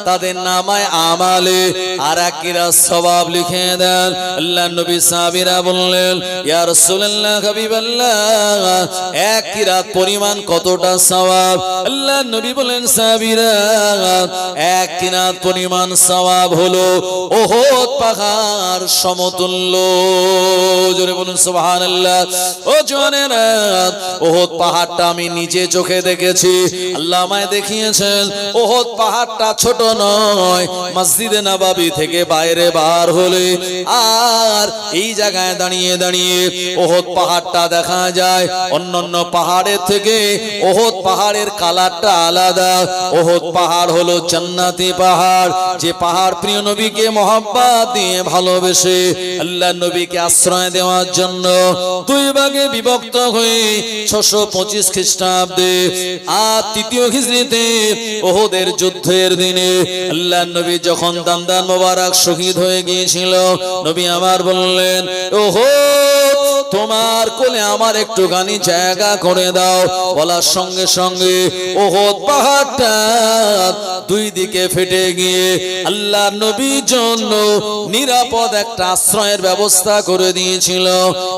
তাদের নামায় আমালে আর আকিরা সওয়াব লিখে দেন। আল্লাহ নবী সাহাবীরা বললেন, ইয়া রাসূলুল্লাহ, হাবিবাল্লাহ, এক কিরাত পরিমাণ কতটা সওয়াব? আল্লাহ নবী বলেন, সাহাবীরা এক কিরাত পরিমাণ সওয়াব হলো উহুদ পাহাড় সমতুল্য। জোরে বলুন সুবহানাল্লাহ। ও জওয়ানেরা, উহুদ পাহাড়টা আমি নিজে চোখে দেখেছি, আল্লাহ আমায় দেখিয়েছেন। উহুদ পাহাড়টা ছোট নয়, মসজিদে নববী থেকে বাইরে বার হলে আর এই জায়গায় দাঁড়িয়ে দাঁড়িয়ে উহুদ পাহাড়টা দেখা যায়। অন্যান্য পাহাড়ের থেকে উহুদ পাহাড়ের কালারটা আলাদা। উহুদ পাহাড় হলো জান্নাতি পাহাড়, যে পাহাড় প্রিয় নবীকে মহব্বত দিয়ে ভালোবেসে আল্লাহ নবীকে আশ্রয় দেওয়ার জন্য 2 ভাগে বিভক্ত হয়ে 625 খ্রিস্টাব্দে আর 3য় হিজরিতে উহুদের যুদ্ধের দিনে আল্লাহ নবী যখন দান্দান মোবারক শহীদ হয়ে গিয়েছিল, নবী আমার বললেন, উহুদ তোমার কোলে আমার একটুখানি জায়গা করে দাও। বলার সঙ্গে সঙ্গে উহুদ পাহাড়টা 2 দিকে ফেটে গিয়ে আল্লাহ নবীর জন্য নিরাপদ একটা আশ্রয়ের ব্যবস্থা করে দিয়েছিল।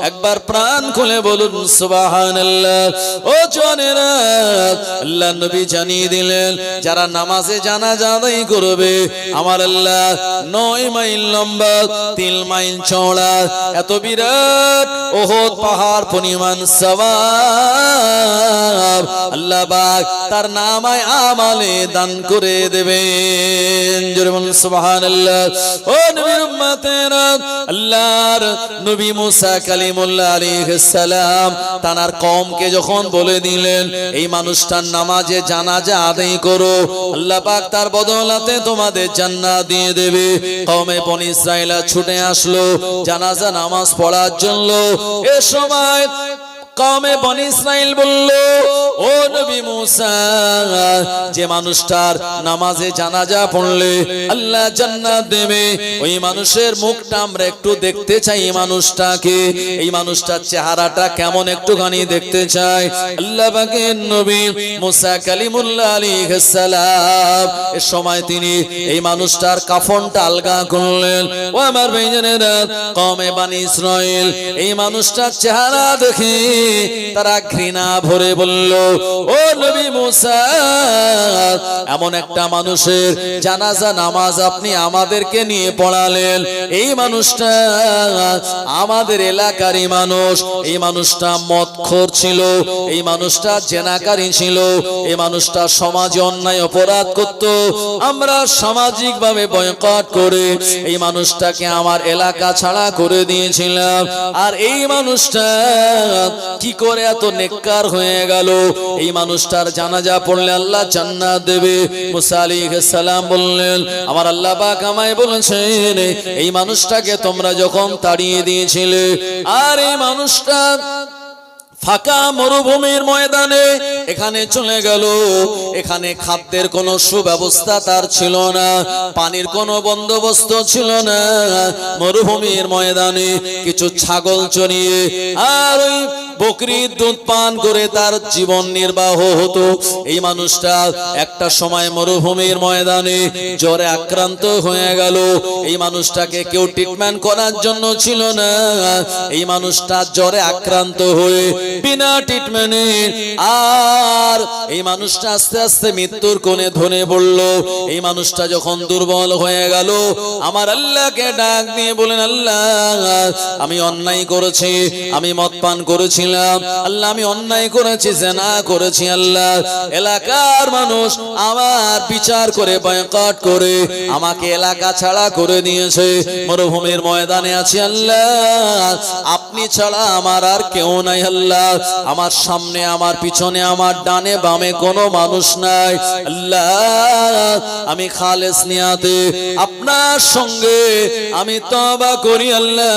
একবার প্রাণ খুলে বলুন সুবহানাল্লাহ। ও জনেরা, আল্লাহ নবী জানিয়ে দিলেন যারা নামাজে জানাজা আদায় করবে আমার আল্লাহ 9 মাইল লম্বা 3 মাইল চওড়া এত বিরাট উহুদ পাহাড় পরিমাণ সওয়াব আল্লাহ পাক তার নামায় আমালে দান করে দেবেন। জোরে বলুন সুবহানাল্লাহ। ও নবীর উম্মতেরা, আল্লাহর নবী মুসা কালিমুল্লাহ আলাইহিস সালাম তার কওমকে যখন বলে দিলেন এই মানুষটার নামাজে জানাজা আদায় করো, আল্লাহ পাক তার বদৌলতে তোমাদের জান্নাত দিয়ে দেবে। কওমে বনি ইসরাঈল ছুটে আসলো জানাজা নামাজ পড়ার জন্য। এ সময় কওমে বনি ইসরাইল বলল, ও নবী মুসা, যে মানুষটার নামাজে জানাজা পড়লে আল্লাহ জান্নাত দেবে, ওই মানুষের মুখটা আমরা একটু দেখতে চাই। এই মানুষটাকে, এই মানুষটার চেহারাটা কেমন একটুখানি দেখতে চাই। আল্লাহ পাকের নবী মুসা কালিমুল্লাহ আলাইহিস সালাম এর সময় তিনি এই মানুষটার কাফনটা আলগা করলেন। ও আমার ভাইজানেরা, কওমে বনি ইসরাইল এই মানুষটার চেহারা দেখে তারা ঘৃণা ভরে বলল, ও নবী মুসা, এমন একটা মানুষের জানাজা নামাজ আপনি আমাদেরকে নিয়ে পড়ালেন। এই মানুষটা আমাদের এলাকারই মানুষ, এই মানুষটা মদখোর ছিল, এই মানুষটা জেনাকারী ছিল, এই মানুষটা সমাজে অন্যায় অপরাধ করত। আমরা সামাজিক ভাবে বয়কট করে এই মানুষটাকে আমার এলাকা ছাড়া করে দিয়েছিলাম। আর এই মানুষটা কি করে এত নেককার হয়ে গেল? এই মানুষটার জানাজা পড়লে আল্লাহ জান্নাত দেবে। মুসা আলাইহিস সালাম বললেন, আমার আল্লাহ পাক আমায় বলেছেন, এই মানুষটাকে তোমরা যখন তাড়িয়ে দিয়েছিলে, আর এই মানুষটা ফাঁকা মরুভূমির ময়দানে এখানে চলে গেল, এখানে খাদ্যের কোনো সুব্যবস্থা তার ছিল না, পানির কোনো বন্দোবস্ত ছিল না। মরুভূমির ময়দানে কিছু ছাগল চড়িয়ে আর ওই বকরির দুধ পান করে তার জীবন নির্বাহ হতো। এই মানুষটা একটা সময় মরুভূমির ময়দানে জ্বরে আক্রান্ত হয়ে গেল। এই মানুষটাকে কেউ ট্রিটমেন্ট করার জন্য ছিল না। এই মানুষটা জ্বরে আক্রান্ত হয়ে বিনা ট্রিটমেন্টে আর এই মানুষটা আস্তে আস্তে মৃত্যুর কোণে ধরে পড়ল। এই মানুষটা যখন দুর্বল হয়ে গেল, আমার আল্লাহকে ডাক দিয়ে বলেন, আল্লাহ আমি অন্যায় করেছি, আমি মদ পান করেছিলাম, আল্লাহ আমি অন্যায় করেছি, জিনা করেছি। আল্লাহ এলাকার মানুষ আমার বিচার করে বয়কট করে আমাকে এলাকা ছাড়া করে দিয়েছে, মরুভূমির ময়দানে আছি। আল্লাহ আপনি ছাড়া আমার আর কেউ নাই। আল্লাহ আমার সামনে, আমার পিছনে, আমার ডানে বামে কোনো মানুষ নাই। আল্লাহ আমি খালেস নিয়াতে আপনার সঙ্গে আমি তওবা করি। আল্লাহ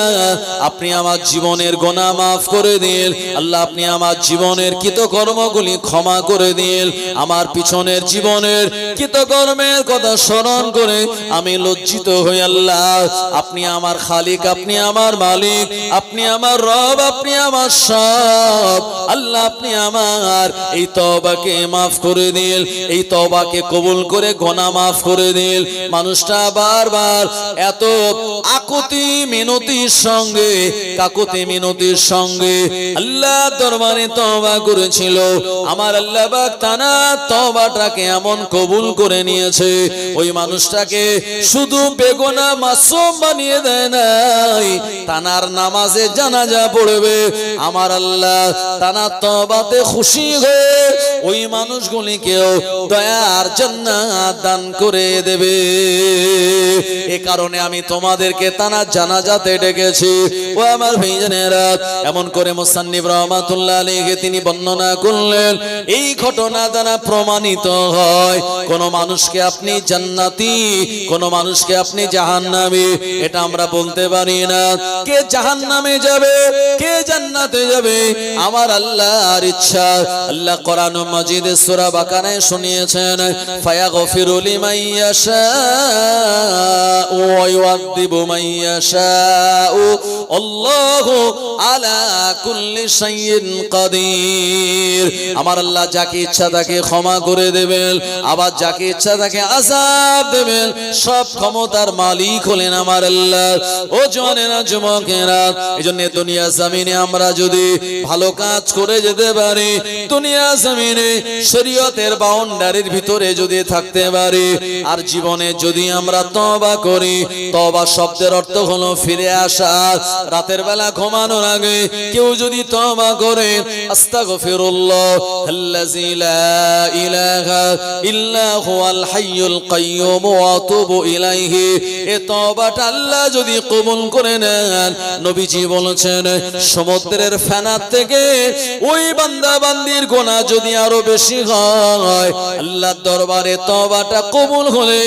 আপনি আমার জীবনের গুনাহ মাফ করে দিন। আল্লাহ আপনি আমার জীবনের কৃতকর্মগুলি ক্ষমা করে দিন। আমার পিছনের জীবনের কৃতকর্মের কথা স্মরণ করে আমি লজ্জিত হই। আল্লাহ আপনি আমার খালিক, আপনি আমার মালিক, আপনি আমার রব, আপনি আমার সব। আল্লাহ আপনি আমার এই তওবাকে মাফ করে দিন, এই তওবাকে কবুল করে গুনাহ মাফ করে দিন। মানুষটা বারবার এত আকুতি মিনতির সঙ্গে, কাকুতি মিনতির সঙ্গে আল্লাহ দরবারে তওবা করেছিল। আমার আল্লাহ পাক তানা তওবাটাকে এমন কবুল করে নিয়েছে, ওই মানুষটাকে শুধু বেগুনাহ মাসুম বানিয়ে দেয় নাই, তানার নামাজে জানাজা পড়বে। আমার আল্লাহ তানা তওবাতে খুশি হয়ে ওই মানুষগুলিকেও দয়ার জান্নাত দান করে দেবে। এ কারণে আমি তোমাদেরকে তানা জানাজাতে ডেকেছি। ও আমার ভাইজানেরা, এমন করে মুসান্নিফ রাহমাতুল্লাহ আলাইহি তিনি বর্ণনা করলেন, এই ঘটনা দ্বারা প্রমাণিত হয় কোন মানুষকে আপনি জান্নাতি, কোন মানুষকে আপনি জাহান্নামী এটা আমরা বলতে পারি না। কে জাহান্নামে যাবে, কে জান্নাতে যাবে আমার আল্লাহর ইচ্ছা। আল্লাহ কোরআন মাজিদে সূরা বাকারায় শুনিয়েছেন, ফায়াগফিরু লিমান ইয়াশাউ ওয়া ইউআযযিবু মান ইয়াশাউ আল্লাহু আলা কুল্লি শাইইন কাদির। আমার আল্লাহ যাকে ইচ্ছা তাকে ক্ষমা করে দেবেন, আবার যাকে ইচ্ছা তাকে আযাব দেবেন। সব ক্ষমতার মালিক হলেন আমার আল্লাহ। ও জওয়ানেরা, যুবকেরা, এজন্য দুনিয়া জমিনে আমরা যদি ভালো কাজ করে যেতে পারি, দুনিয়া জমিনে শরীয়তের বাউন্ডারির ভিতরে যদি থাকতে পারি, আর জীবনে যদি আমরা তওবা করি, তওবা শব্দের অর্থ হলো ফিরে আসা। রাতের বেলা ঘুমানোর আগে কেউ যদি তওবা করে, আস্তাগফিরুল্লাহ আল্লাযী লা ইলাহা ইল্লা হুয়াল হাইয়ুল কাইয়্যুম ওয়া আতুবু ইলাইহি, এই তওবাটা আল্লাহ যদি কবুল করে নেন, নবীজি বলেছেন সমুদ্রের ফেনার থেকে ওই বান্দা বান্দির গুনাহ যদি আরো বেশি হয়, আল্লাহর দরবারে তওবাটা কবুল হলে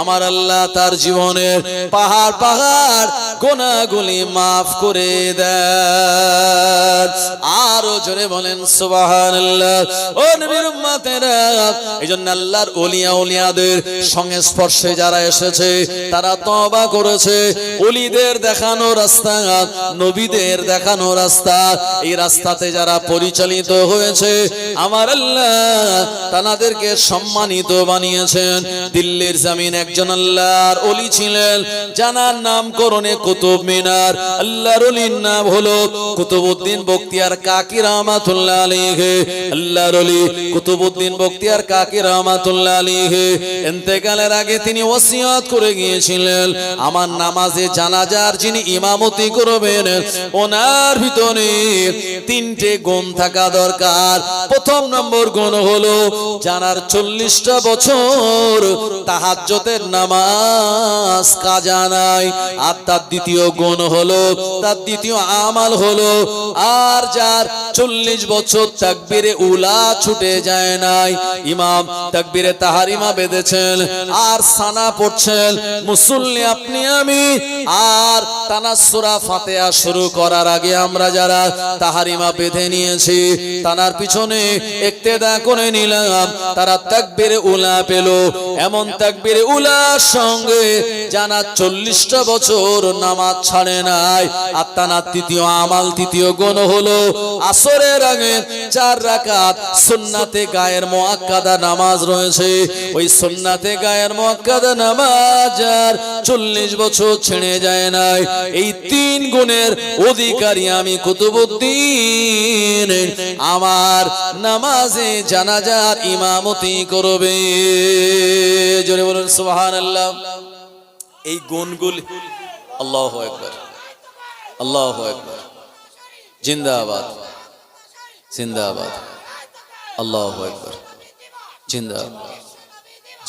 আমার আল্লাহ তার জীবনের পাহাড় পাহাড় গুনাহগুলি মাফ করে দেন। আরো জোরে বলেন সুবহানাল্লাহ। ও নবীর উম্মতেরা, এইজন্য আল্লাহর ওলিয়া উলিয়াদের সংস্পর্শে যারা এসেছে তারা তওবা করেছে। ওলিদের দেখানো রাস্তা, নবীদের দেখানো রাস্তা, এই রাস্তাতে যারা পরিচালিত হয়েছে আমার আল্লাহ তাদেরকে সম্মানিত বানিয়েছেন। দিল্লির জমিন একজন আল্লাহর ওলি ছিলেন, জানার নামকরণে কুতুব মিনার। আল্লাহর ওলির নাম হলো কুতুবউদ্দিন বখতিয়ার কাকি রহমাতুল্লাহ আলাইহি। আল্লাহর ওলি কুতুবউদ্দিন বখতিয়ার কাকি রহমাতুল্লাহ আলাইহি ইন্তেকালের আগে তিনি ওসিয়ত করে গিয়েছিলেন, আমার নামাজে জানাজার যিনি ইমামতি করবেন ওনার ভিতরে তিনটে গুণ থাকা দরকার। প্রথম নম্বর গুণ হলো জানার 40টা বছর তাহাজ্জুদের নামাজ কাজা নাই। আর তার দ্বিতীয় গুণ হলো, তার দ্বিতীয় আমাল হলো, আর যার 40 বছর তাকবীরে উলা ছুটে যায় নাই, ইমাম তাকবীরে তাহারিমা বেঁধেছেন আর সানা পড়ছেন, মুসল্লি আপনি আমি, আর তানাসসুরা ফাতিহা শুরু করার আগে আমরা যারা তাহারিমা বেঁধে নিয়েছি তানার পিছনে ইক্তেদা করে নিলাম, তারা তাকবীরে উলা পেল। এমন তাকবীরে উলার সঙ্গে জানা 40টা বছর নামাজ ছাড়ে নাই। আর তানার তৃতীয় আমাল, তৃতীয় গুণ হলো আসরের আগে 4 রাকাত সুন্নাতে গায়ের মুআক্কাদা নামাজ রয়েছে, ওই সুন্নাতে গায়ের মুআক্কাদা নামাজ আর 40 বছর ছেড়ে যায় নাই। এই 3 গুণের অধিকারী আমি কুতুবউদ্দিন, আমার নামাজে জানাজার ইমামতি করবে। জোরে বলুন সুবহানাল্লাহ। এই গুণগুলি, আল্লাহু আকবার, আল্লাহু আকবার, জিন্দাবাদ, জিন্দাবাদ, আল্লাহু আকবার, জিন্দাবাদ,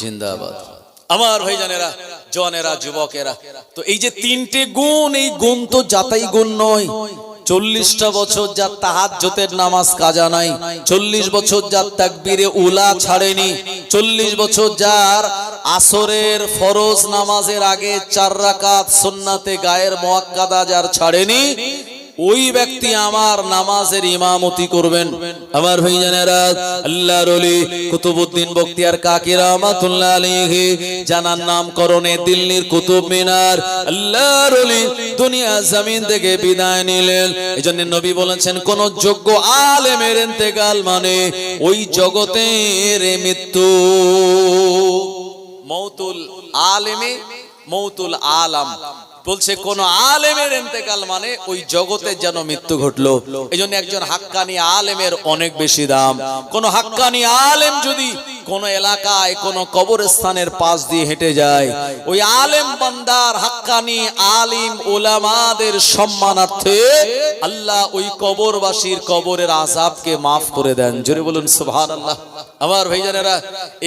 জিন্দাবাদ। আমার ভাইজানেরা, জওয়ানেরা, যুবকেরা, তো এই যে 3টে গুণ, এই গুণ তো যাতাই গুণ নয়। 40টা বছর যার তাহাজ্জুদের নামাজ কাজা নাই, 40 বছর যার তাকবীরে উলা ছাড়েনি, 40 বছর যার আসরের ফরজ নামাজের আগে 4 রাকাত সুন্নাতে গায়ের মুআক্কাদা যার ছাড়েনি, ওই ব্যক্তি আমার নামাজের ইমামতি করবেন। আমার ভাইজানেরা, আল্লাহর ওলি কুতুবউদ্দিন বখতিয়ার কাকি রহমাতুল্লাহ আলাইহি জানার নামকরণে দিল্লির কুতুব মিনার আল্লাহর ওলি দুনিয়া জমিন থেকে বিদায় নিলেন। এজন্য নবী বলেছেন, কোন যোগ্য আলেমের ইন্তেকাল মানে ওই জগতের মৃত্যু। মৌতুল আলেমে মৌতুল আলাম বলছে, কোন আলেমের ইন্তেকাল মানে ওই জগতে যেন মৃত্যু ঘটলো। এইজন্য একজন হাক্কানি আলেমের অনেক বেশি দাম। কোন হাক্কানি আলেম যদি কোন এলাকায় কোন কবরস্থানের পাশ দিয়ে হেঁটে যায়, ওই আলেম বান্দার, হাক্কানি আলিম উলামাদের সম্মানার্থে আল্লাহ ওই কবরবাসীর কবরের আযাবকে মাফ করে দেন। জোরে বলুন সুবহানাল্লাহ। আমার ভাইজানেরা,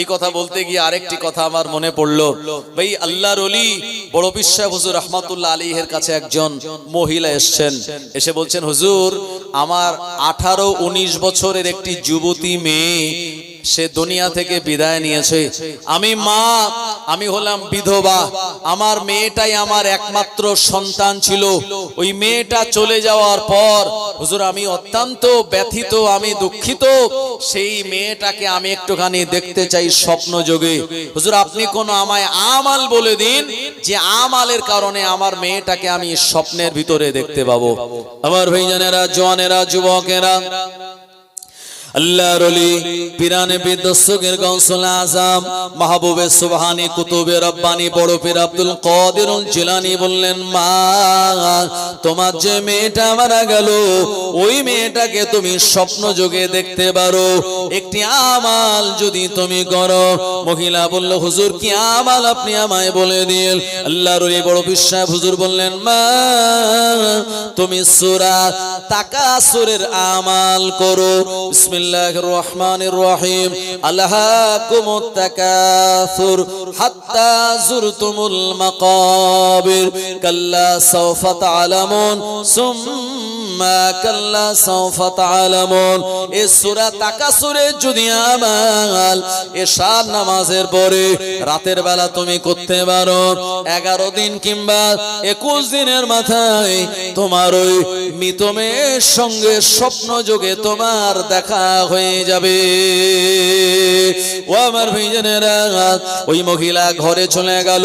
এই কথা বলতে গিয়ে আরেকটি কথা আমার মনে পড়লো। ভাই, আল্লাহর ওলি বড় পীর সাহেব হুজুর রাহমাতুল্লাহ আলাইহির কাছে একজন মহিলা এসেছেন, এসে বলছেন, হুজুর আমার 18-19 বছরের একটি যুবতী মেয়ে সে দুনিয়া থেকে বিদায় নিয়েছে। আমি মা, আমি হলাম বিধবা, আমার মেয়েটাই আমার একমাত্র সন্তান ছিল। ওই মেয়েটা চলে যাওয়ার পর হুজুর আমি অত্যন্ত ব্যথিত, আমি দুঃখিত। সেই মেয়েটাকে আমি একটুখানি দেখতে চাই স্বপ্ন যোগে। হুজুর আপনি কোন আমায় আমাল বলে দিন যে আমালের কারণে আমার মেয়েটাকে আমি স্বপ্নের ভিতরে দেখতে পাবো। আমার ভাইজানেরা, জওয়ানেরা, যুবকেরা, আল্লাহর ওলি পিরানে বিদসুগের গাউসুল আজম মাহবুবে সুবহানী কুতুবে রব্বানী বড় পীর আব্দুল কাদির জিলানী বললেন, মা তোমার যে মেয়েটা মারা গেল ওই মেয়েটাকে তুমি স্বপ্ন যোগে দেখতে পারো, একটি আমাল যদি তুমি করো। মহিলা বলল, হুজুর কি আমাল আপনি আমায় বলে দিন। আল্লাহর ওলি বড় পীর সাহেব হুজুর বললেন, মা তুমি সূরা তাকাসুরের আমাল করো। বিসমিল্লাহির রহমানির রহিম। আলহাকুমুত তাকাসুর হাত্তা যুরতুমুল মাকাবির কাল্লা সাওফা তা'লামুন সুম্মা সুম্মা কাল্লা সাওফা তাআলামুন। এই সূরা তাকাসুরের যদি আমাল এশার নামাজের পরে রাতের বেলা তুমি করতে পারো, 11 দিন কিংবা 21 দিনের মাথায় তোমার ওই মৃত মেয়ের সঙ্গে স্বপ্ন যোগে তোমার দেখা হয়ে যাবে। ও আমার ভাইজানেরা, ওই মহিলা ঘরে চলে গেল।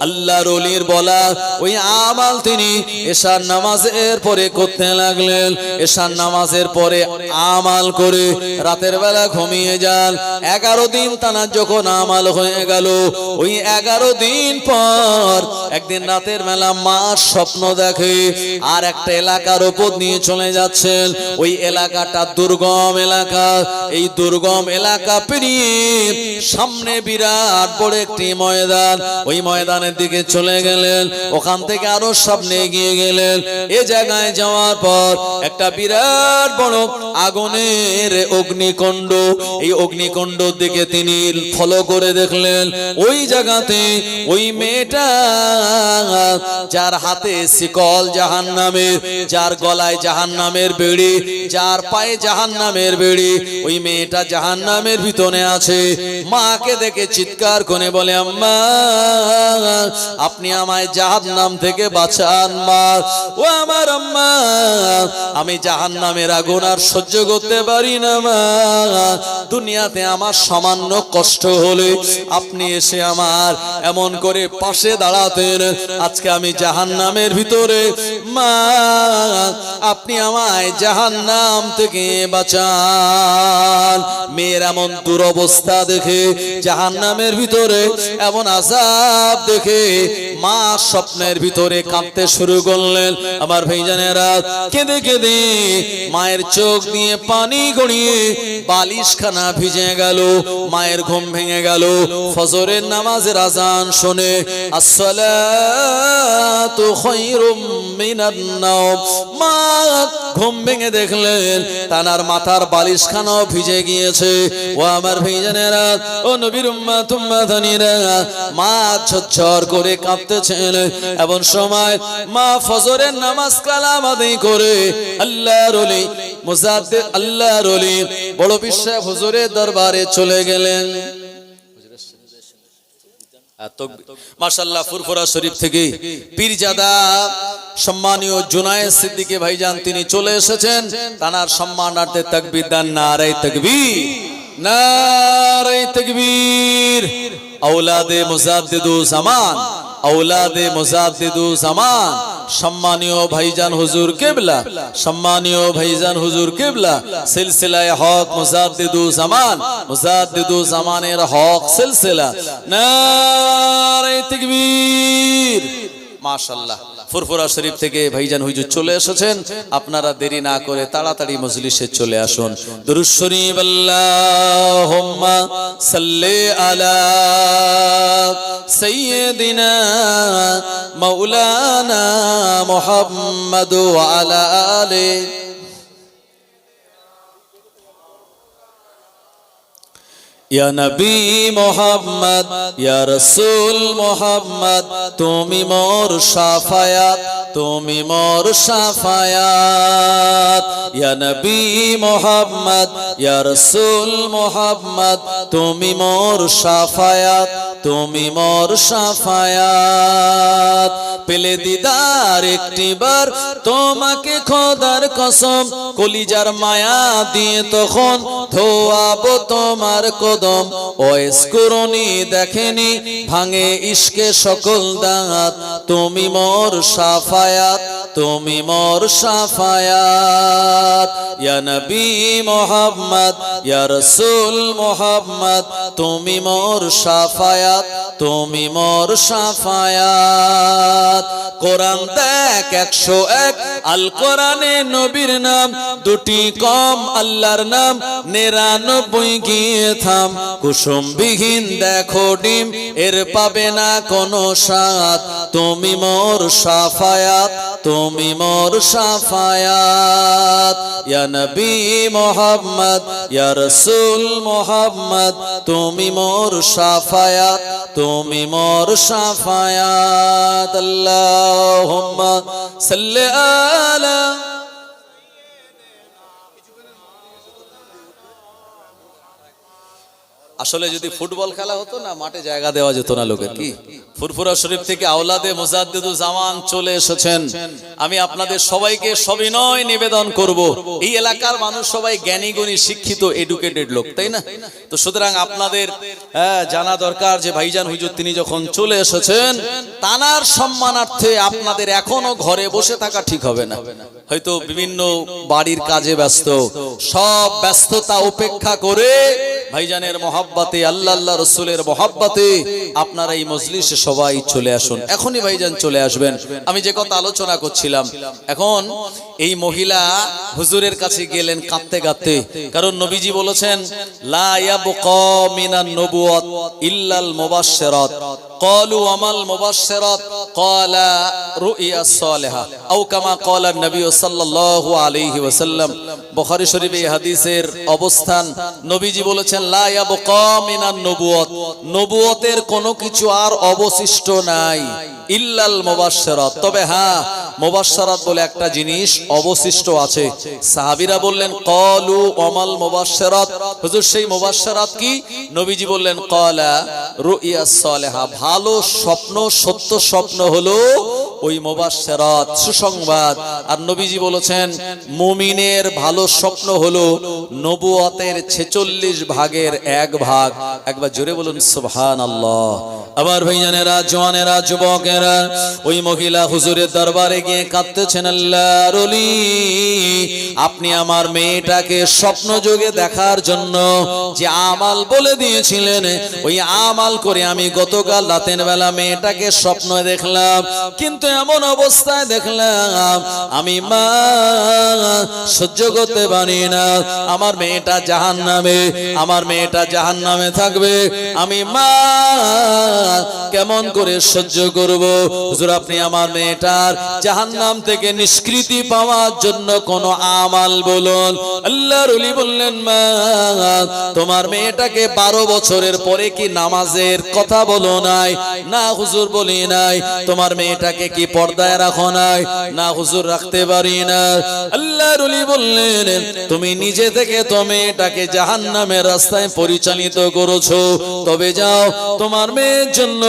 আল্লাহর ওলির বলা ওই আমাল তিনি এশার নামাজের পরে করতে লাগলেন। এশার নামাজের পরে আমাল করে রাতের বেলা ঘুমিয়ে যান। 11 দিন টানা যখন আমাল হয়ে গেল, ওই 11 দিন পর একদিন রাতের বেলা মা স্বপ্ন দেখে আর একটা এলাকার উপর নিয়ে চলে যাচ্ছেন। ওই এলাকাটা দুর্গম এলাকা। এই দুর্গম এলাকা পেরিয়ে সামনে বিরাট বড় একটি ময়দান। ওই ময়দানের দিকে চলে গেলেন। ওখান থেকে আরো সামনে এগিয়ে গেলেন। এ জায়গায় যাওয়ার পর একটা বিরাট বড় আগুনের অগ্নিকুণ্ড। এই অগ্নিকুণ্ডর দিকে তিনি ফলো করে দেখলেন ওই জায়গাতে ওই মেয়েটা, যার হাতে শিকল জাহান্নামের, যার গলায় জাহান্নামের বেড়ি, যার পায়ে জাহান্নামের বেড়ি, ওই মেয়েটা জাহান্নামের ভিতরে আছে। মাকে দেখে চিৎকার করে বলে, আম্মা আপনি আমায় জাহান্নাম থেকে বাঁচান মা। ও আমার আম্মা, আমি জাহান্নামের আগুন আর সহ্য করতে পারি না মা। দুনিয়াতে আমার সামান্য কষ্ট হলে আপনি এসে আমার এমন করে পাশে দাঁড়াতেন। আজকে আমি জাহান্নামের ভিতরে, মা আপনি আমায় জাহান্নাম থেকে বাঁচান। মেয়ের এমন দুরবস্থা দেখে, জাহান্নামের ভিতরে এমন আযাব দেখে মা স্বপ্নের ভিতরে কাঁদতে শুরু করলেন। আমার ভাইজানেরা, কেঁদে কেঁদে মায়ের চোখ দিয়ে পানি গড়িয়ে বালিশখানা ভিজে গেল। মায়ের ঘুম ভেঙে গেল। ফজরের নামাজের আজান শুনে আসসালাতু খায়রুম মিনান নাওম, মা ঘুম ভেঙে দেখলেন তানার মাথার বালিশখানাও ভিজে গিয়েছে। ও আমার ভাইজানেরা, ও নবীর উম্মত উম্মাদানিরা, মা ঝরঝর করে কাঁদতেছেন। এমন সময় মা ফজরের নামাজ কালাম আদায় করে আল্লাহর ওলি মুজাদ্দিদ, আল্লাহর ওলি বড় বিশ্বাস হুজুরের দরবারে চলে গেলেন। মাশাআল্লাহ, ফুরফুরা শরীফ থেকে পীরজাদা সম্মানীয় জুনায়েদ সিদ্দিকী ভাইজান তিনি চলে এসেছেন। তানার সম্মানার্থে তাকবীর দান, নারে তাকবীর, নারে তাকবীর। আওলাদে মুজাদ্দিদুজ জামান, আওলাদে মুজাদ্দিদুজ জামান, সম্মানীয় ভাইজান হুজুর কিবলা, সম্মানীয় ভাইজান হুজুর কিবলা, সিলসিলায়ে হক মুজাদ্দিদুজ জামান, মুজাদ্দিদুজ জামানের হক সিলসিলা, নারে তাকবীর। মাশাআল্লাহ, ফুরফুরা শরীফ থেকে ভাইজান হুজুর চলে এসেছেন। আপনারা দেরি না করে তাড়াতাড়ি মজলিসে চলে আসুন। দুরূদ শরীফ, আল্লাহুম্মা সাল্লি আলা সাইয়্যিদিনা মাওলানা মুহাম্মাদ ওয়া আলা আলিহি। ইয়া নবী মুহাম্মদ, ইয়া রাসূল মুহাম্মদ, তুমি মোর শাফায়াত, তুমি মোর শাফায়াত। ইয়া নবী মুহাম্মদ, ইয়া রাসূল মুহাম্মদ, তুমি মোর শাফায়াত, তুমি মোর শাফায়াত। পেলে দিদার একটিবার তোমাকে খোদার কসম, কলিজার মায়া দিয়ে তখন ধোয়াবো তোমার কদম। ওয়েস করুনি দেখেনি ভাঙে ইশকে সকল দাঁত, তুমি মোর শাফায়াত, তুমি মোর শাফায়াত। ইয়া নবী মুহাম্মদ, ইয়া রাসূল মুহাম্মদ, তুমি মোর শাফায়াত, তুমি মোর শাফায়াত। কোরআন দেখ 101, আল কোরআনে নবীর নাম দুটি কম, আল্লাহর নাম 99 গিয়ে থাম। কুসুমবিহীন দেখো ডিম, এর পাবে না কোনো স্বাদ, তুমি মোর শাফায়াত, তুমি মোর শাফায়াত। ইয়া নবী মুহাম্মদ, ইয়া রাসূল মুহাম্মদ, তুমি মোর শাফায়াত, তুমি মোর শাফায়াত। আল্লাহুম্মা সাল্লি আলা আসলে যদি ফুটবল খেলা হতো না, মাঠে জায়গা দেওয়া যেত না লোকের। কি ফুরফুরা শরীফ থেকে আওলাদে মুজাদ্দিদুজ জামান চলে এসেছেন। আমি আপনাদের সবাইকে সবিনয় নিবেদন করব, এই এলাকার মানুষ সবাই জ্ঞানী গুণী শিক্ষিত এডুকেটেড লোক, তাই না? তো সুতরাং আপনাদের জানা দরকার যে ভাইজান হুজুর তিনি যখন চলে এসেছেন, তানার সম্মানার্থে আপনাদের এখনো ঘরে বসে থাকা ঠিক হবে না। হয়তো বিভিন্ন বাড়ির কাজে ব্যস্ত, সব ব্যস্ততা উপেক্ষা করে ভাইজানের মহব্বতে, আল্লাহ রসুলের মহব্বতে আপনারা এই মজলিসে সবাই চলে আসুন। এখনই ভাইজান চলে আসবেন। আমি যে কথা আলোচনা করছিলাম, এখন এই মহিলা হুজুরের কাছে গেলেন কাঁদতে কাঁদতে, কারণ নবীজি বলেছেন লা ইয়াবকা মিনান নবুওয়াত ইল্লাল মুবাশশিরাত। قالوا وما المبشرات قال رؤيا الصالحة أو كما قال النبي صلى الله عليه وسلم। বুখারী শরীফে এই হাদিসের অবস্থান, নবীজি বলেছেন লা ইয়াবকা মিনান নবুওয়াত, নবুয়তের কোনো কিছু আর অবশিষ্ট নাই, ইল্লাল মুবাশশিরাত, তবে হ্যাঁ মুবাশশিরাত বলে একটা জিনিস অবশিষ্ট আছে। সাহাবীরা বললেন ক্বালু ওমাল মুবাশশিরাত, হুজুর সেই মুবাশশিরাত কি? নবীজি বললেন ক্বালা রুইয়াস সালিহা, ভালো স্বপ্ন, সত্য স্বপ্ন হলো ওই মুবাশশিরাত, সুসংবাদ। আর নবীজি বলেছেন মুমিনের ভালো স্বপ্ন হলো নবুয়তের 46 ভাগের 1 ভাগ। একবার জোরে বলুন সুবহানাল্লাহ। আবার ভাইজানেরা, জওয়ানেরা, যুবকেরা, ওই মহিলা হুজুরের দরবারে গিয়ে কাঁদতেছেন, আল্লাহর ওলি আপনি আমার মেয়েটাকে স্বপ্ন যোগে দেখার জন্য যে আমাল বলে দিয়েছিলেন, ওই আমাল করে আমি গতকাল রাতের বেলা মেয়েটাকে স্বপ্ন দেখলাম, কিন্তু এমন অবস্থায় দেখলাম আমি মা সহ্য করতে পারি না, আমার মেয়েটা জাহান্নামে, আমার মেয়েটা জাহান্নামে থাকবে, আমি মা কেমন করে সহ্য করব? হুজুর আপনি আমার মেয়েটার জাহান্নাম থেকে নিষ্কৃতি পাওয়ার জন্য কোন আমাল বলুন। আল্লাহর ওলি বললেন মা তোমার মেয়েটাকে 12 বছরের পরে কি নামাজের কথা বলো নাই? না হুজুর বলি নাই। তোমার মেয়েটাকে কি পর্দায় রাখো নাই? না হুজুর রাখতে পারি না। আল্লাহর ওলি বললেন তুমি নিজে থেকে তো মেয়েটাকে জাহান্নামের রাস্তায় পরিচালিত করেছো, তবে যাও তোমার মেয়ের জন্য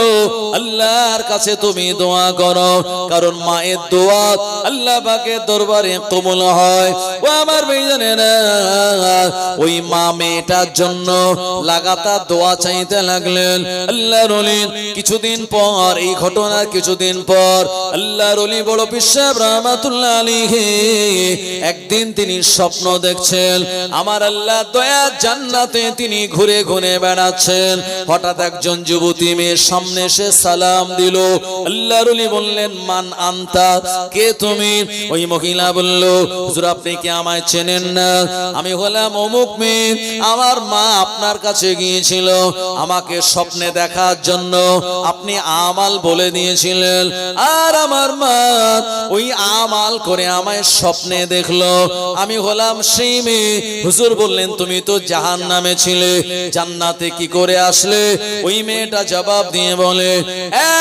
আল্লাহর কাছে তুমি দোয়া করো, কারণ মায়ের দোয়া আল্লাহ পাকের দরবারে কবুল হয়। ও আমার ভাইজানেরা, ওই মা মেয়েটার জন্য লাগাতার দোয়া চাইতে লাগলেন। আল্লাহর ওলি কিছুদিন পর, এই ঘটনার কিছুদিন পর, আল্লাহর ওলি বড় পীর সাহেব রাহমাতুল্লাহ আলাইহি একদিন তিনি স্বপ্ন দেখছেন, আমার আল্লাহ দয়া জান্নাতে তিনি ঘুরে ঘুরে বেড়াচ্ছেন। হঠাৎ একজন যুবতী মেয়ের সামনে এসে সালাম দিল। আল্লাহর ওলি বললেন মান আনতা, কে তুমি? ওই মহিলা বলল হুজুর আপনি কি আমায় চেনেন না? আমি হলাম অমুক মেয়ে, আমার মা আপনার কাছে গিয়েছিল আমাকে স্বপ্নে দেখার জন্য, আপনি আমাল বলে দিয়েছিলেন, আর আমার মা ওই আমাল করে আমায় স্বপ্নে দেখলো, আমি হলাম সেই মেয়ে। হুজুর বললেন তুমি তো জাহান্নামে ছিলে, জান্নাতে কি করে আসলে? ওই মেয়েটা জবাব দিয়ে বলে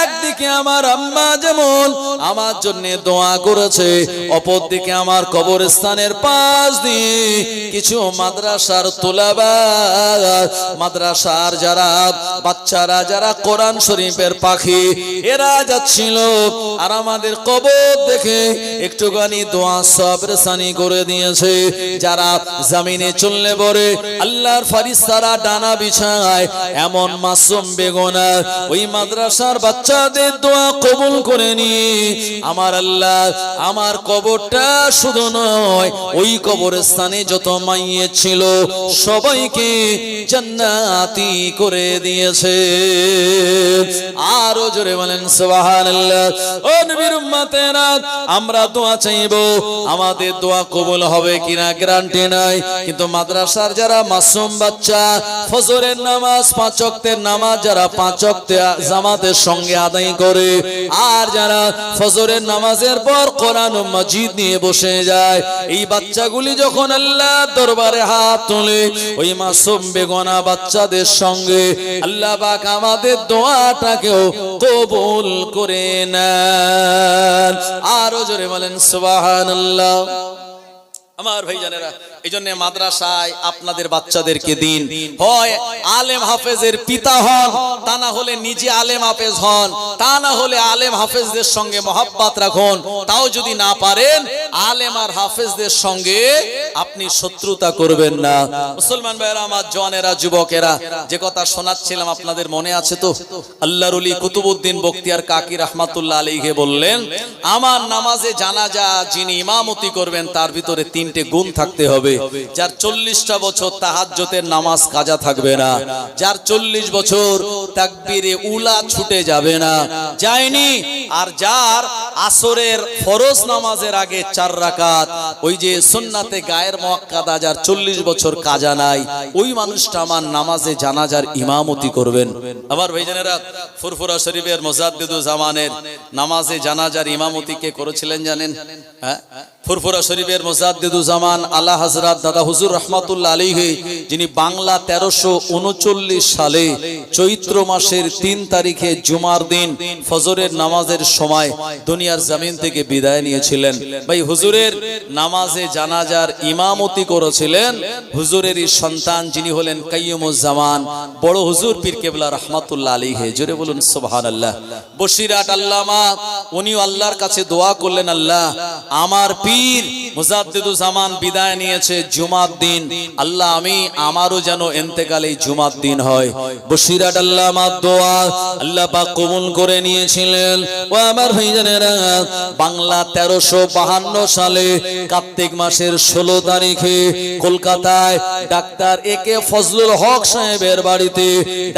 একদিকে আমার আম্মা যেমন আমার জন্য দোয়া করেছে, অপরদিকে আমার কবরস্থানের পাশ দিয়ে কিছু মাদ্রাসার তোলাবা, মাদ্রাসার যারা বাচ্চারা, যারা কোরআন শরীফের পাখি, এরা যাচ্ছিল, আর আমাদের কবর দেখে একটুখানি দোয়া সবরসানি করে দিয়েছে। যারা জমিনে চললে পরে আল্লাহর ফেরেশতারা ডানা বিছায়, এমন মাসুম বেগুনাহ ওই মাদ্রাসার বাচ্চাদের দোয়া কবুল করে নিয়ে আমার আল্লাহ আমার কবরটা শুধু নয়, ওই কবরস্থানে যত মাইয়িত ছিল সবাইকে জান্নাতি করে দিয়েছে। আরো জোরে বলেন সুবহানাল্লাহ। ও নবীর উম্মতেরা, আমরা দোয়া চাইবো, আমাদের দোয়া কবুল হবে কিনা গ্যারান্টি নাই, কিন্তু মাদ্রাসার যারা মাসুম বাচ্চা ফজরের নামাজ 5 ওয়াক্তের নামাজ যারা 5 ওয়াক্তে জামাতের সঙ্গে আদায় করে, আর যারা ফজরের নামাজের পর কোরআন ও মাজিদ নিয়ে বসে যায়, এই বাচ্চাগুলি যখন আল্লাহর দরবারে হাত তোলে, ওই মাসুম বেগুনা বাচ্চাদের সঙ্গে আল্লাহ পাক আমাদের দোয়াটাকেও কবুল করে নেন। আরো জোরে বলেন সুবহানাল্লাহ। আমার ভাইজানেরা, এই জন্য মাদ্রাসায় আপনাদের বাচ্চাদেরকে দিন, হয় আলেম হাফেজের পিতা হন, তা না হলে নিজে আলেম হাফেজ হন, তা না হলে আলেম হাফেজদের সঙ্গে মহব্বত রাখুন। তাও যদি না পারেন, আলেম আর হাফেজদের সঙ্গে আপনি শত্রুতা করবেন না। মুসলমান ভাইরা আমার, জওয়ানেরা, যুবকেরা, যে কথা শোনাচ্ছিলাম আপনাদের মনে আছে তো? আল্লাহর ওলি কুতুবউদ্দিন বখতিয়ার কাকি রাহমাতুল্লাহ আলাইহি বললেন, আমার নামাজে জানাজা যিনি ইমামতি করবেন তার ভিতরে তিনটে গুণ থাকতে হবে। যার 40টা বছর তাহাজ্জুদের নামাজ কাজা থাকবে না, যার 40 বছর তাকবীরে উলা ছুটে যাবে না, যায়নি, আর যার আসরের ফরজ নামাজের আগে 4 রাকাত ওই যে সুন্নাতে গায়ের মুআক্কাদা যার 40 বছর কাজা নাই, ওই মানুষটা আমার নামাজে জানাজার ইমামতি করবেন। আমার ভাইজানেরা, ফুরফুরা শরীফের মুজাদ্দিদুজ জামানের নামাজে জানাজার ইমামতি কে করেছিলেন জানেন? হ্যাঁ, ফুরফুরা শরীফের মুজাদ্দিদুজ জামান আলা হযরত দাদা হুজুর রাহমাতুল্লাহ আলাইহি, যিনি বাংলা 1339 সালে চৈত্র মাসের 3 তারিখে জুমার দিন ফজরের নামাজের সময় দুনিয়ার জমিন থেকে বিদায় নিয়েছিলেন। ভাই, হুজুরের নামাজে জানাজার ইমামতি করেছিলেন হুজুরেরই সন্তান, যিনি হলেন কাইয়ুমুজ জামান বড় হুজুর পীর কেবলা রাহমাতুল্লাহ আলাইহি। জোরে বলুন সুবহানাল্লাহ। বসিরহাট আল্লামা, উনিও আল্লাহর কাছে দোয়া করলেন, আল্লাহ আমার পীর মুজাদ্দিদুজ জামান বিদায় নিয়েছে জুমার দিন, আল্লাহ আমারও যেন ইন্তেকাল এই জুমার দিন হয়। বসিরহাট আল্লামা দোয়া আল্লাহ পাক কবুল করে নিয়েছিলেন। ও আমার ভাইজানেরা, বাংলা 1352 সালে কার্তিক মাসের 16 তারিখে কলকাতায় ডাক্তার একে ফজলুল হক সাহেবের বাড়িতে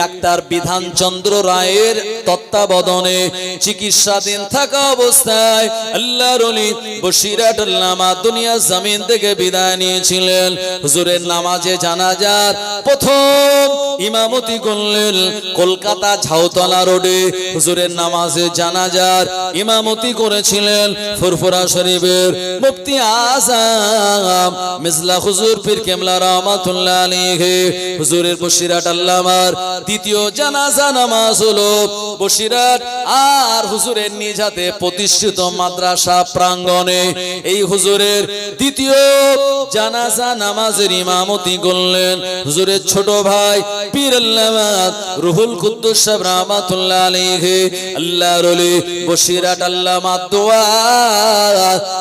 ডাক্তার বিধানচন্দ্র রায়ের তত্ত্বাবধানে চিকিৎসাধীন থাকা অবস্থায় আল্লাহর ওলি বসিরহাট আল্লামা দুনিয়া জমিন থেকে বিদায় নিয়েছিলেন। হুজুরের নামাজে জানাজার প্রথম ইমামতি করলেন কলকাতা ঝাউতলা রোডে। হুজুরের নামাজে জানাজার ইমামতি করেছিলেন ফুরফুরা শরীফের মুফতি আযম মিসলা হুজুর পীর কেবলা রাহমাতুল্লাহ আলাইহি। হুজুরের বসিরহাট আল্লামার দ্বিতীয় জানাজা নামাজ হলো বসিরহাট আর হুজুরের নিজ হাতে প্রতিষ্ঠিত মাদ্রাসা প্রাঙ্গণে। এই হুজুরের দ্বিতীয় জানাজা নামাজের ইমামতি করলেন হুজুরের ছোট ভাই পীর আল্লামা রুহুল কুদ্দুস সাহেব রাহমাতুল্লাহ আলাইহি। আল্লাহর ওলি বসিরহাট আল্লামা দোয়া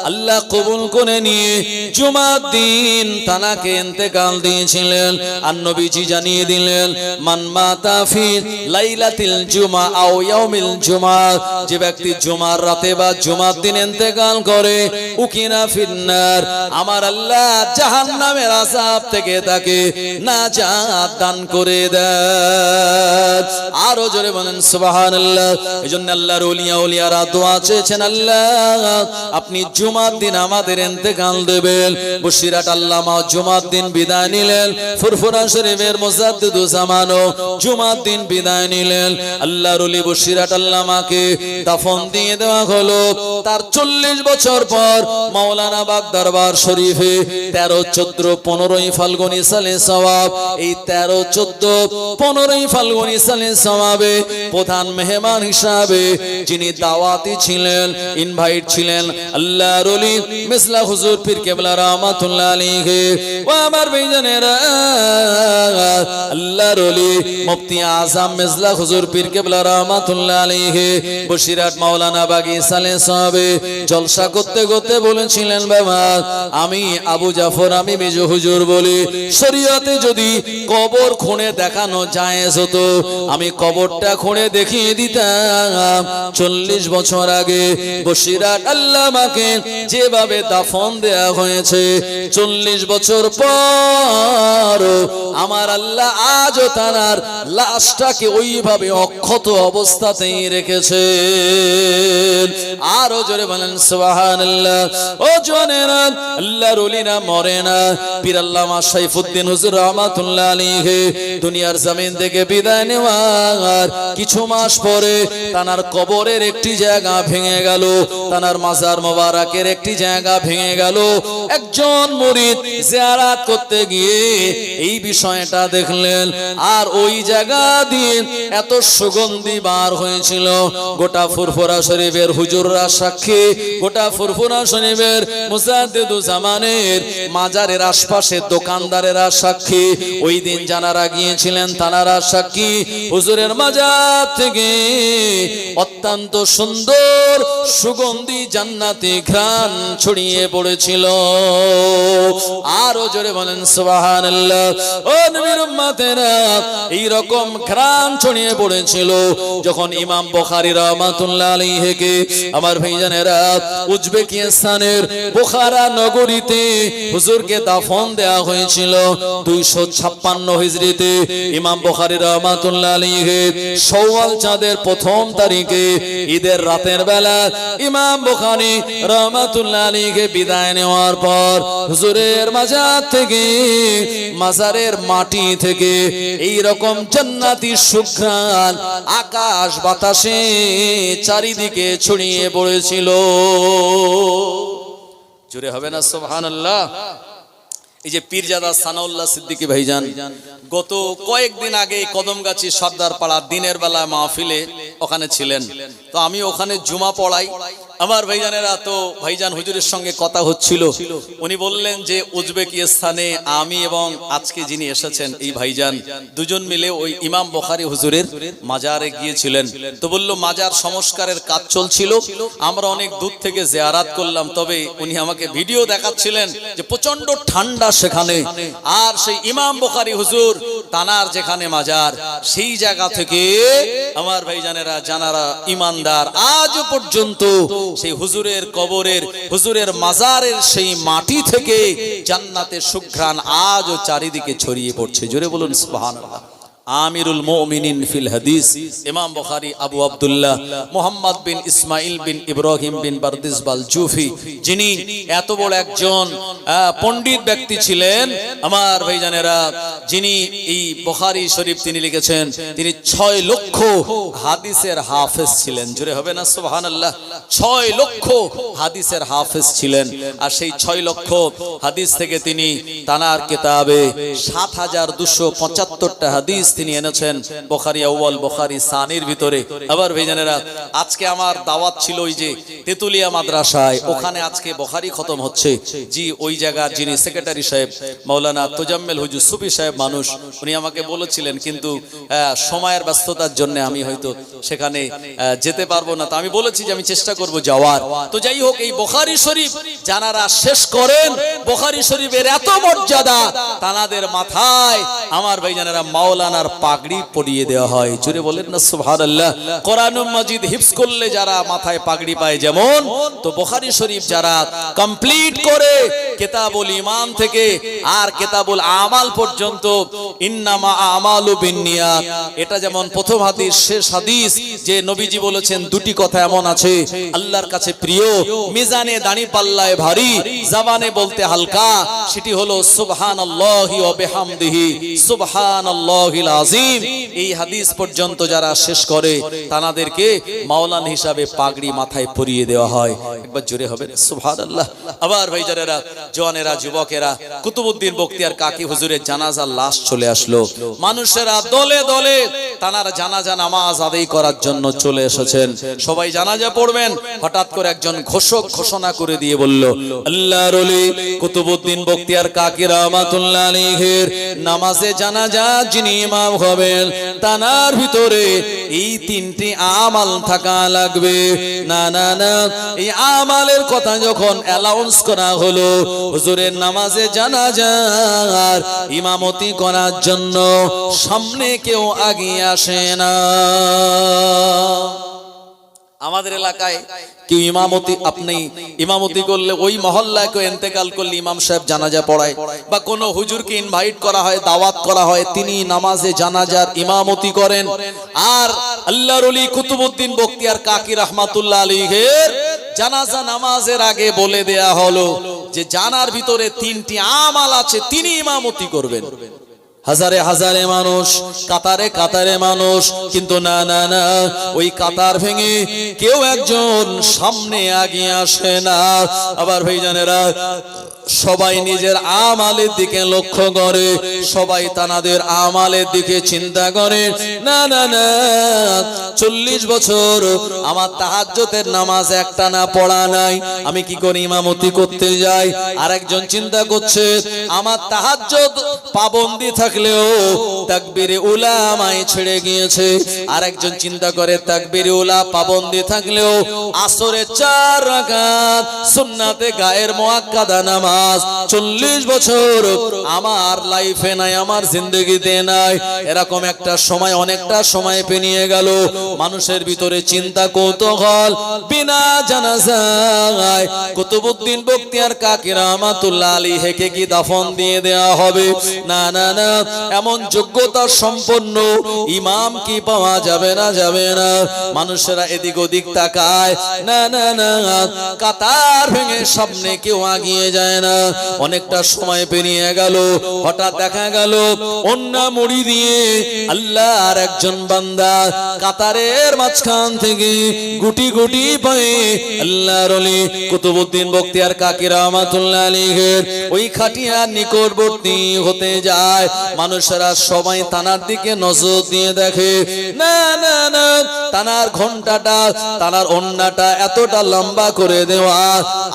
আল্লাহ কবুল করে নিয়ে জুমার দিন তানাকে ইন্তেকাল দিয়েছিলেন। আর নবীজি জানিয়ে দিলেন, মান মাতা ফি লাইলাতিল জুমা আও ইয়াউমিল জুমা, যে ব্যক্তি জুমার রাতে বা জুমার দিন ইন্তেকাল করে, উকিনা ফিন্নার, আমার আল্লাহ জাহান্নামের আযাব থেকে তাকে নাজাত দান করে দেন। আরো জোরে বলেন সুবহানাল্লাহ। এজন্য আল্লাহর ওলিয়ারা দোয়া চেয়েছেন, আল্লাহ আপনি জুমার দিন আমাদের ইন্তেকাল দেবেন। বসিরহাট আল্লামা জুমার দিন বিদায় নিলেন, ফুরফুরা শরীফের মুজাদ্দিদুজ জামানও জুমার দিন বিদায় নিলেন। আল্লাহর ওলি বসিরহাট আল্লামাকে দাফন দিয়ে দেওয়া হলো। তার 40 বছর পর মাওলানা বাগ দরবার শরীফে 13, 14, 15 ফাল্গুনী সালে সওয়াব, এই 13, 14, 15 ফাল্গুনী সালে সওয়াবে প্রধান মেহমান হিসাবে যিনি দাওয়াতি ছিলেন, ইনভাইট ছিলেন, আল্লাহর ওলি মিসলা হুজুর পীর কেবলা রাহমাতুল্লাহ আলাইহি। ও আমার ভাইজানেরা, আল্লাহর ওলি মুফতি আযম মিসলা হুজুর পীর কেবলা রাহমাতুল্লাহ আলাইহি বসিরহাট মাওলানা বাগী সালে সওয়াবে জলসা করতে করতে বলেছিলেন, বাবা আমি আবু জাফর, আমি মেজো হুজুর বলি, শরীয়তে যদি কবর খুঁড়ে দেখানো জায়েজ হতো, আমি কবরটা খুঁড়ে দেখিয়ে দিতাম। 40 বছর আগে বসিরহাট আল্লামাকে যেভাবে দাফন দেয়া হয়েছে, 40 বছর পর আমার আল্লাহ আজও তার লাশটাকে ওইভাবে অক্ষত অবস্থাতেই রেখেছে। আরো জোরে বলেন সুবহানাল্লাহ। ও জনেরা, আল্লাহর ওলিরা মরে না। পীর আল্লামা সাইফুদ্দিন হুজুর রাহমাতুল্লাহ আলাইহি দুনিয়ার জমিন থেকে বিদায় নেওয়ার কিছু মাস পরে তানার কবরের একটি জায়গা ভেঙে গেল, তানার মাজার মোবারকের একটি জায়গা ভেঙে গেল। একজন একজন মুরিদ জিয়ারত করতে গিয়ে এই বিষয়টা দেখলেন, আর ওই জায়গা দিয়ে এত সুগন্ধি বার হয়েছিল। গোটা ফুরফুরা শরীফের হুজুররা সাক্ষী, গোটা ফুরফুরা শরীফের মুজাদ্দিদুজ্জামানের মাজারের আশপাশের দোকানদারেরা সাক্ষী, ওই দিন যারা গিয়েছিলেন তারা সাক্ষী। হুজুরের মাজার থেকে অত্যন্ত সুন্দর সুগন্ধি জান্নাতি ঘ্রাণ ছড়িয়ে পড়েছিল। আরো জোরে বলেন সুবহানাল্লাহ। ও নবীর উম্মতেরা, এই রকম ঘ্রাণ ছড়িয়ে পড়েছিল যখন ইমাম বুখারী রাহমাতুল্লাহ আলাইহিকে আমার ভাইজানেরা উজবেকিস্তানের বুখারা নগরীতে হুজুরকে দাফন দেয়া হয়েছিল 256 হিজরিতে। ইমাম বুখারী রাহমাতুল্লাহ আলাইহি শাওয়াল চাঁদের প্রথম তারিখে ঈদের রাতের বেলা ইমাম বুখারী রাহমাতুল্লাহ আলাইহি বিদায় নেওয়ার পর হুজুরের মাজার থেকে, মাজারের মাটি থেকে এই রকম জান্নাতি সুঘ্রাণ আকাশ বাতাসে চারিদিকে ছড়িয়ে পড়েছিল। জোরে হবে না সুবহানাল্লাহ। এই যে পীরজাদা সানাউল্লাহ সিদ্দিকী ভাইজান গত কয়েকদিন আগে কদমগাছি সর্দার পাড়া দিনের বেলা মাহফিলে ওখানে ছিলেন। তো আমি ওখানে জুমা পড়াই। আমার ভাইজানেরা, তো ভাইজান হুজুরের সঙ্গে কথা হচ্ছিল। উনি বললেন যে উজবেকিস্তানে আমি এবং আজকে যিনি এসেছেন এই ভাইজান দুজন মিলে ওই ইমাম বুখারী হুজুরের মাজারে গিয়েছিলেন। তো বলল মাজার সংস্কারের কাজ চলছিল, আমরা অনেক দূর থেকে জিয়ারত করলাম। তবে উনি আমাকে ভিডিও দেখাচ্ছিলেন যে প্রচন্ড ঠান্ডা সেখানে, আর সেই ইমাম বুখারী হুজুর তানার যেখানে মাজার, সেই জায়গা থেকে আমার ভাইজানেরা যারা ইমানদার আজ পর্যন্ত সেই হুজুরের কবরের, হুজুরের মাজারের সেই মাটি থেকে জান্নাতের সুঘ্রাণ আজও চারিদিকে ছড়িয়ে পড়ছে। জোরে বলুন সুবহানাল্লাহ। আমিরুল মুমিনিন ফিল হাদিস ইমাম বুখারী আবু আব্দুল্লাহ মুহাম্মদ বিন ইসমাইল বিন ইব্রাহিম বিন বারদিস বাল জুফি, যিনি এত বড় একজন পণ্ডিত ব্যক্তি ছিলেন আমার ভাইজানেরা, যিনি এই বুখারী শরীফ তিনি লিখেছেন, তিনি 6 লক্ষ হাদিসের হাফেজ ছিলেন। জোরে হবে না সুবহানাল্লাহ। 6 লক্ষ হাদিসের হাফেজ ছিলেন। আর সেই 6 লক্ষ হাদিস থেকে তিনি তানার কিতাবে 7275টা হাদিস তিনি এনেছেন বুখারী আউয়াল, বুখারী সানির ভিতরে। আবার ভাইজানেরা, আজকে আমার দাওয়াত ছিল ওই যে তেতুলিয়া মাদ্রাসায়, ওখানে আজকে বুখারী খতম হচ্ছে। জি, ওই জায়গার যিনি সেক্রেটারি সাহেব মাওলানা তোজাম্মেল হুজুর সুফি সাহেব মানুষ, উনি আমাকে বলেছিলেন, কিন্তু সময়ের ব্যস্ততার জন্য আমি হয়তো সেখানে যেতে পারবো না। তো আমি বলেছি যে আমি চেষ্টা করব যাওয়ার। তো যাই হোক, এই বুখারী শরীফ যারা শেষ করেন, বুখারী শরীফের এত মর্যাদা, তানাদের মাথায় আমার ভাইজানেরা মাওলানার পাগড়ি পরিয়ে দেওয়া হয়। জোরে বলেন না সুবহানাল্লাহ। কোরআনুল মাজিদ হিফজ করলে যারা মাথায় পাগড়ি পায় যেমন, তো বুখারী শরীফ যারা কমপ্লিট করে কিতাবুল ঈমান থেকে আর কিতাবুল আমাল পর্যন্ত, ইন্নামা আমালু বিন্নিয়াত, এটা যেমন প্রথম হাদিস শেষ হাদিস, যে নবীজি বলেছেন দুটি কথা এমন আছে আল্লাহর কাছে প্রিয়, মিজানে দানি পাল্লায় ভারী, জবানে বলতে হালকা, সেটি হলো সুবহানাল্লাহি ওয়া বিহামদিহি সুবহানাল্লাহিল আযীম। এই হাদিস পর্যন্ত যারা শেষ করে তাদেরকে মাওলানা হিসাবে পাগড়ি মাথায় পরিয়ে দেওয়া হয়। একবার জোরে হবে সুবহানাল্লাহ। আবার ভাইজানেরা, জওয়ানেরা, যুবকেরা, কুতুবউদ্দিন বখতিয়ার কাকি হুজুরের জানাজার লাশ চলে আসলো। মানুষেরা দলে দলে তানার জানাজা নামাজ আদায় করার জন্য চলে এসেছেন। সবাই জানাজা পড়বেন। হঠাৎ করে একজন ঘোষক ঘোষণা করে দিয়ে বলল, আল্লাহর ওলি কুতুবউদ্দিন বখতিয়ার কাকি রাহমাতুল্লাহ আলাইহির নামাজে জানাজা যিনি ইমাম হবেন, তানার ভিতরে এই 3টি আমাল থাকা লাগবে। না না না, এই আমালের কথা যখন অ্যালাউন্স করা হলো, হুজুরের নামাজে জানাজার ইমামতি করার জন্য সামনে কেউ আগিয়ে আসে না। আমাদের এলাকায় কি ইমামতি, আপনি ইমামতি করলে ওই মহল্লায় কেউ ইন্তেকাল করলে ইমাম সাহেব জানাজা পড়ায়, বা কোনো হুজুরকে ইনভাইট করা হয়, দাওয়াত করা হয়, তিনি নামাজে জানাজার ইমামতি করেন। আর আল্লাহর ওলি কুতুবউদ্দিন বখতিয়ার কাকি রাহমাতুল্লাহ আলাইহির জানাজা নামাজের আগে বলে দেয়া হলো যে জানার ভিতরে 3টি আমাল আছে, তিনি ইমামতি করবেন। হাজারে হাজারে মানুষ, কাতারে কাতারে মানুষ, কিন্তু না না না, ওই কাতার ভেঙে কেউ একজন সামনে আগিয়ে আসে না। আবার ভাইজানেরা, সবাই নিজের আমালের দিকে লক্ষ্য করে, সবাই তাদের আমালের দিকে চিন্তা করে। না না না, 40 বছর আমার তাহাজ্জুদের নামাজ একটা না পড়া নাই, আমি কি করে ইমামতি করতে যাই। আরেকজন চিন্তা করছে আমার তাহাজ্জুদ পাবন্দি থাকলেও তাকবীরে উলা আমায় ছেড়ে গিয়েছে। আরেকজন চিন্তা করে তাকবীরে উলা পাবন্দি থাকলেও আসরের 4 রাকাত সুন্নাতে গায়ের মুআক্কাদা নামাজ 40 বছর আমার লাইফে নাই, আমার জিন্দেগিতে নাই। এরকম একটা সময়, অনেকটা সময় পেরিয়ে গেল, মানুষের ভিতরে চিন্তা কৌতূহল। বিনা জানাজায় কুতুবউদ্দিন বখতিয়ার কাকি রাহমাতুল্লাহ আলাইহিকে কি দাফন দিয়ে দেয়া হবে? না না না, এমন যোগ্যতা সম্পন্ন ইমাম কি পাওয়া যাবে না? যাবে না। মানুষেরা এদিক ওদিক তাকায়, না না না, কাতার ভেঙে সামনে কেউ আগিয়ে যায় না। অনেকটা সময় পেরিয়ে গেল, হঠাৎ দেখা গেল অন্য মুড়ি দিয়ে আল্লাহর একজন বান্দা কাতারের মাঝখান থেকে গুটি গুটি পায়ে আল্লাহর ওলি কুতুবউদ্দিন বখতিয়ার কাকি রাহমাতুল্লাহ আলাইহির ওই খাটিয়ার নিকটবর্তী হতে যায়। মানুষেরা সবাই তানার দিকে নজর দিয়ে দেখে, না না না, তানার ঘন্টাটা, তানার ওন্নাটা এতটা লম্বা করে দেওয়া,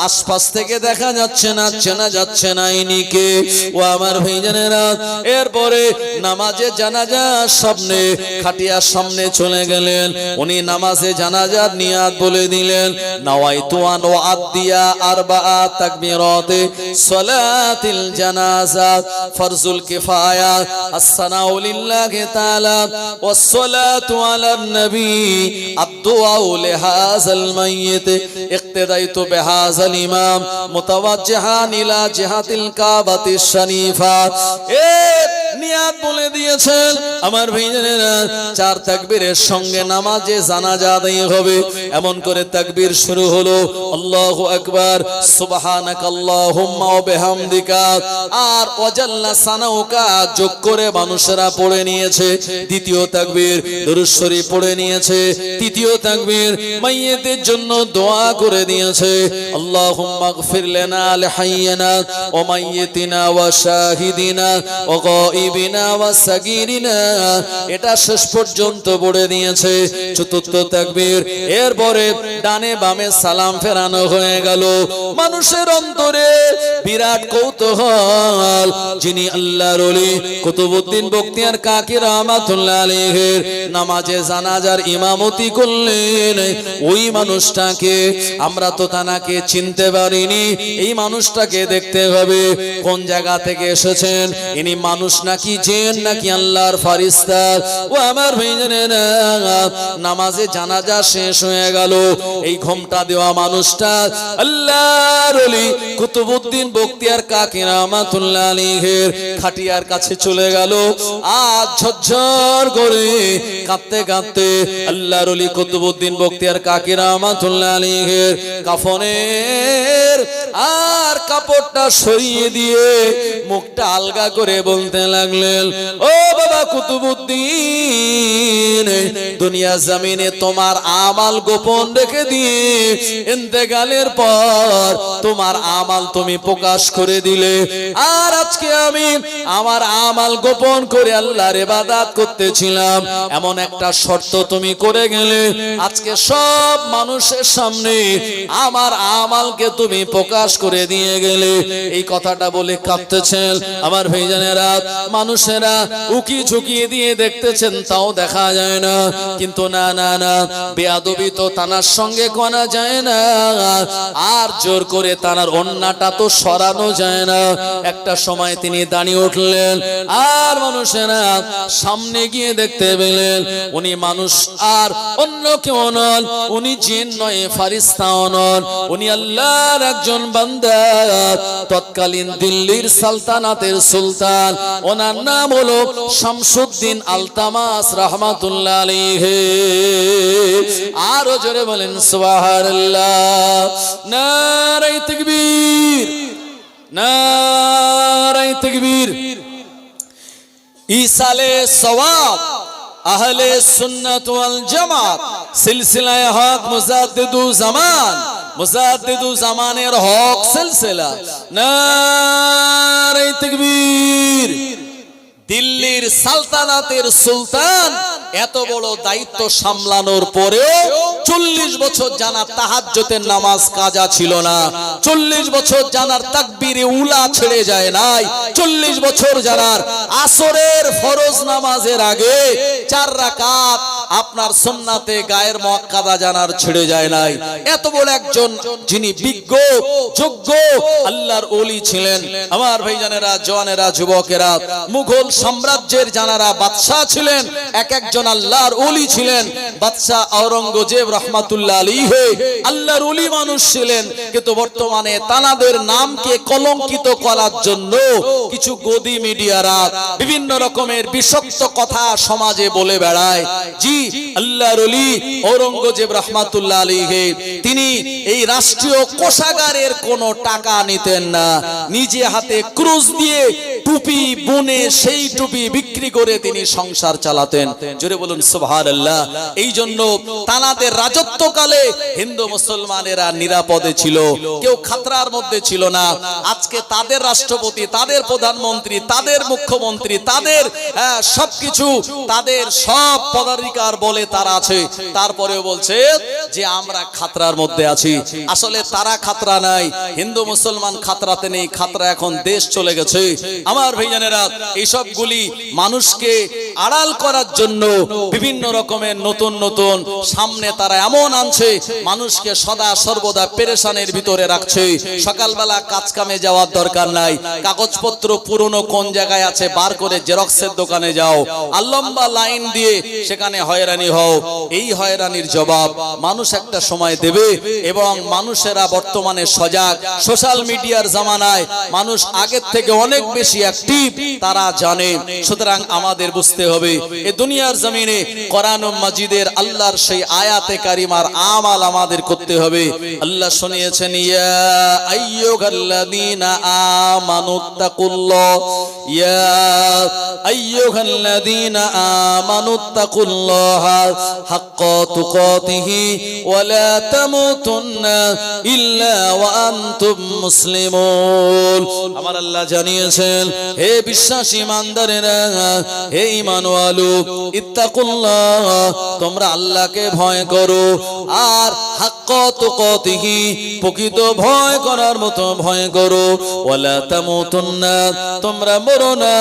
আশপাশ থেকে দেখা যাচ্ছে না, চেনা যাচ্ছে না ইনিকে। ও আমার ভাইজানেরা, এরপরে নামাজে জানাজার সামনে, খাটিয়ার সামনে চলে গেলেন। উনি নামাজে জানাজার নিয়াত বলে দিলেন, নাওয়াইতু আন ওয়াদিয়া আরবাআ তাকবীরাতে সালাতিল জানাজা ফরজুল কিফায়া আসসানাউ লিল্লাহি তাআলা ওয়াস সালাতু আলান নবী আদ-দুআউ লিহাযাল মাইয়িত ইক্তাদাইতু বিহাযাল ইমাম মুতাওয়াজ্জিহান ইলা জিহাতিল কাবাতিশ শরীফা। এ নিয়াত বলে দিয়েছেন আমার ভাইজানেরা, 4 তাকবীরের সঙ্গে নামাজে জানাজা আদায় হবে। এমন করে তাকবীর শুরু হলো, আল্লাহু আকবার, সুবহানাকাল্লাহুম্মা ওয়া বিহামদিকা, আর ওয়াজাল্লা সানাউকা যোগ করে মানুষেরা পড়ে নিয়েছে। দ্বিতীয় তাকবীর দরুদ শরীফ পড়ে নিয়েছে। তৃতীয় তাকবীর মাইয়িতের জন্য দোয়া করে দিয়েছে, আল্লাহুম্মা গফির লানা লিহাইয়িনা ওয়া মাইয়িতিনা ওয়া শাহিদিনা ওয়া গায়িবিনা ওয়া সাগীরিনা, এটা শেষ পর্যন্ত পড়ে দিয়েছে। চতুর্থ তাকবীর, এরপরে ডানে বামে সালাম ফেরানো হয়ে গেল। মানুষের অন্তরে বিরাট কৌতূহল, যিনি আল্লাহর ওলি কুতুবউদ্দিন বখতিয়ার কাকি রাহমাতুল্লাহ আলাইহির নামাজে জানাজার ইমামতি করলেন, ওই মানুষটাকে আমরা তো তানাকে চিনতে পারিনি। এই মানুষটাকে দেখতে হবে কোন জায়গা থেকে এসেছেন, ইনি মানুষ নাকি জিন নাকি আল্লাহর ফেরেশতা। ও আমার ভাইজানেরা, নামাজে জানাজা শেষ হয়ে গেল। এই ঘোমটা দেওয়া মানুষটা আল্লাহর ওলি কুতুবউদ্দিন বখতিয়ার কাকি রাহমাতুল্লাহ আলাইহির খাটিয়ার কাছে চলে গেল। আজ ঝরঝর করে কাঁদতে কাঁদতে আল্লাহর ওলি কুতুবউদ্দিন বখতিয়ার কাকি রাহমাতুল্লাহ আলাইহির কাফনের আর কাপড়টা সরিয়ে দিয়ে মুখটা আলগা করে বলতে লাগলেন, ও বাবা কুতুবউদ্দিন, দুনিয়া জমিনে তোমার আমাল গোপন রেখে দিয়ে ইন্তেকালের পর তোমার আমাল তুমি প্রকাশ করে দিলে, আর আজকে আমি আমার আমাল গোপন করে আল্লাহর ইবাদত করতেছিলাম, এমন একটা শর্ত তুমি করে গেলে, আজকে সব মানুষের সামনে আমার আমালকে তুমি প্রকাশ করে দিয়ে গেলে। এই কথাটা বলে কাঁদতেছেন আমার ভাইজানেরা। মানুষেরা উকি ঝুঁকিয়ে দিয়ে দেখতেছেন, তাও দেখা যায় না। কিন্তু না না না, বেয়াদবি তো তানার সঙ্গে করা যায় না, আর জোর করে তানার ওন্নাটা তো সরানো যায় না। একটা সময় তিনি দাঁড়িয়ে উঠলেন, আর মানুষেরা সামনে গিয়ে দেখতে পেলেন উনি মানুষ আর অন্য কেউ নন, উনি জিন নয়, ফেরেশতাও নন, উনি আল্লাহর একজন বান্দা। তৎকালীন দিল্লির সালতানাতের সুলতান, ওনার নাম হলো শামসুদ্দিন আলতামাস রাহমাতুল্লাহ আলাইহি। আরো জোরে বলেন সুবহানাল্লাহ। নারে তাকবীর, নারে তাকবীর। ইসালে সওয়াব আহলে সুন্নাত ওয়াল জামাত সিলসিলায়ে হক মুজাদ্দিদু জামান মুজাদ্দিদুল জামানের হক সিলসিলা, নারে তাকবীর। দিল্লির সালতানাতের সুলতান এত বড় দায়িত্ব সামলানোর পরেও 40 বছর জানার তাহাজ্জুদের নামাজ কাজা ছিল না, 40 বছর জানার তাকবীরে উলা ছেড়ে যায় নাই, 40 বছর জানার আসরের ফরজ নামাজের আগে 4 রাকাত আপনার সুন্নাতে গায়ের মুআক্কাদা জানার ছেড়ে যায় নাই। এত বড় একজন যিনি বিজ্ঞ যোগ্য আল্লাহর ওলি ছিলেন। আমার ভাইজানেরা, জওয়ানেরা, যুবকেরা, মুঘল সাম্রাজ্যের জানারা বাদশা ছিলেন, এক একজন আল্লাহর ওলি ছিলেন। বাদশা আওরঙ্গজেব রহমাতুল্লাহ আলাইহি আল্লাহর ওলি মানুষ ছিলেন, কিন্তু বর্তমানে তানাদের নামকে কলঙ্কিত করার জন্য কিছু গদি মিডিয়ারা বিভিন্ন রকমের বিষাক্ত কথা সমাজে বলে বেড়ায়। জি, আল্লাহর ওলি আওরঙ্গজেব রহমাতুল্লাহ আলাইহি তিনি এই রাষ্ট্রীয় কোষাগারের কোনো টাকা নিতেন না, নিজে হাতে ক্রুজ দিয়ে টুপি বুনে সেই টুপি বিক্রি করে তিনি সংসার চালাতেন। জোরে বলুন সুবহানাল্লাহ। এই জন্য তানাদের রাজত্বকালে হিন্দু মুসলমানেরা নিরাপদে ছিল, কেউ খাতরার মধ্যে ছিল না। আজকে তাদের রাষ্ট্রপতি, তাদের প্রধানমন্ত্রী, তাদের মুখ্যমন্ত্রী, তাদের সবকিছু, তাদের সব পদাধিকার বলে তারা আছে, তারপরেও বলছে যে আমরা খাতরার মধ্যে আছি। আসলে তারা খাতরা নাই, হিন্দু মুসলমান খাতরাতে নেই, খাতরা এখন দেশ চলে গেছে। আমার ভাইজানেরা, এইসবগুলি মানুষকে আড়াল করার জন্য বিভিন্ন রকমের নতুন নতুন সামনে তারা এমন আনছে, মানুষকে সদা সর্বদা পেরেশানের ভিতরে রাখছে। সকালবেলা কাজ কামে যাওয়ার দরকার নাই, কাগজপত্র পুরনো কোন জায়গায় আছে বার করে জেরক্সের দোকানে যাও, আর লম্বা লাইন দিয়ে সেখানে হয়রানি হও। এই হয়রানির জবাব মানুষ একটা সময় দেবে, এবং মানুষেরা বর্তমানে সজাগ। সোশ্যাল মিডিয়ার জামানায় মানুষ আগের থেকে অনেক বেশি অ্যাক্টিভ, তারা জানে। সুতরাং আমাদের বুঝতে হবে এই দুনিয়ার জমিনে কোরআন মাজিদের আল্লাহর সেই আয়াতে কারিমার আমাল আমাদের করতে হবে। আল্লাহ শুনিয়েছেন, ইয়া আইয়ুহাল্লাযীনা আমানুত্তাকুল্লাহ, ইয়া আইয়ুহাল্লাযীনা আমানুত্তাকুল্লাহা হাক্কা তুকাতিহি ওয়া লা তামুতুন্না ইল্লা ওয়া আনতুম মুসলিমুন। আমার আল্লাহ জানিয়েছেন, হে বিশ্বাসী ইমানদারেরা, হে ঈমানওয়ালো, ইত্তাকুল্লাহ, তোমরা আল্লাহকে ভয় করো, আর হাক্কা তুকাতিহি, প্রকৃত ভয় করার মতো ভয় করো, ওয়ালা তামুতুন্না, তোমরা মরো না,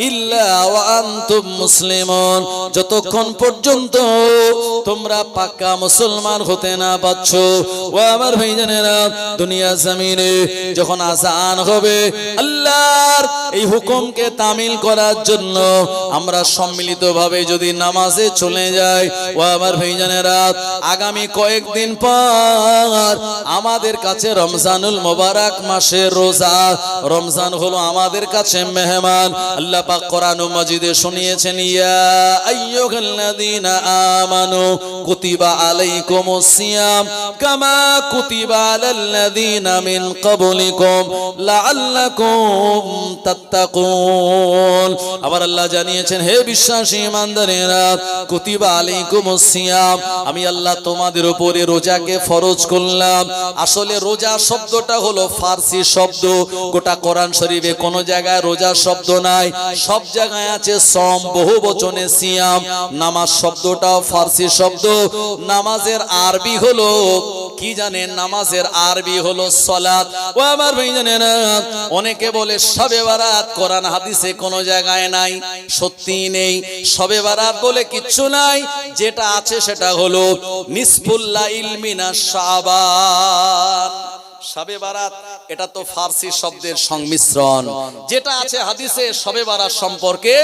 ইল্লা ওয়া আনতুম মুসলিমুন, যতক্ষণ পর্যন্ত তোমরা পাক্কা মুসলমান হতে না পারছো। ও আমার ভাইজানেরা, দুনিয়া জমিনে যখন আযান হবে, আল্লাহর এই হুকুমকে তামিল করার জন্য আমরা সম্মিলিতভাবে যদি নামাজে চলে যাই, ও আমার ভাইজানেরা, আগামী কয়েকদিন পর আমাদের কাছে রমজানুল মুবারক মাসের রোজা। রমজান হলো আমাদের কাছে মেহমান। আল্লাহ পাক কোরআন মাজিদে শুনিয়েছেন, ইয়া আইয়ুহাল্লাযীনা আমানু কুতিবা আলাইকুমুস সিয়াম কামা কুতিবা আলাল্লাযীনা মিন ক্বাবলিকুম লাআল্লাকুম তাত্তাকুন। আবার আল্লাহ জানিয়েছেন, হে বিশ্বাসী ইমানদারেরা, কুতিবা আলাইকুমুস সিয়াম, আমি আল্লাহ তোমাদের উপরে রোজাকে ফরজ করলাম। আসলে রোজা শব্দটা হলো ফারসি শব্দ। গোটা কোরআন শরীফে কোন জায়গায় রোজা শব্দ নাই, সব জায়গায় আছে সম, বহু বচনে সিয়াম। নামাজ শব্দটাও ফারসি শব্দ। নামাজের আরবি হলো কি জানেন? নামাজের আরবি হলো সালাত। ও আমার ভাইজানেরা, অনেকে বলে শবে বারাত কোরআন হাদিসে কোন জায়গায় নাই। সত্যি নেই, শবে বারাত বলে কিচ্ছু নাই। যেটা আছে সেটা হলো নিসফুল লাইল মিনাশ শাবান। শবে বারাত এটা তো ফারসি শব্দের সংমিশ্রণ। যেটা আছে হাদিসে শবে বারাত সম্পর্কে,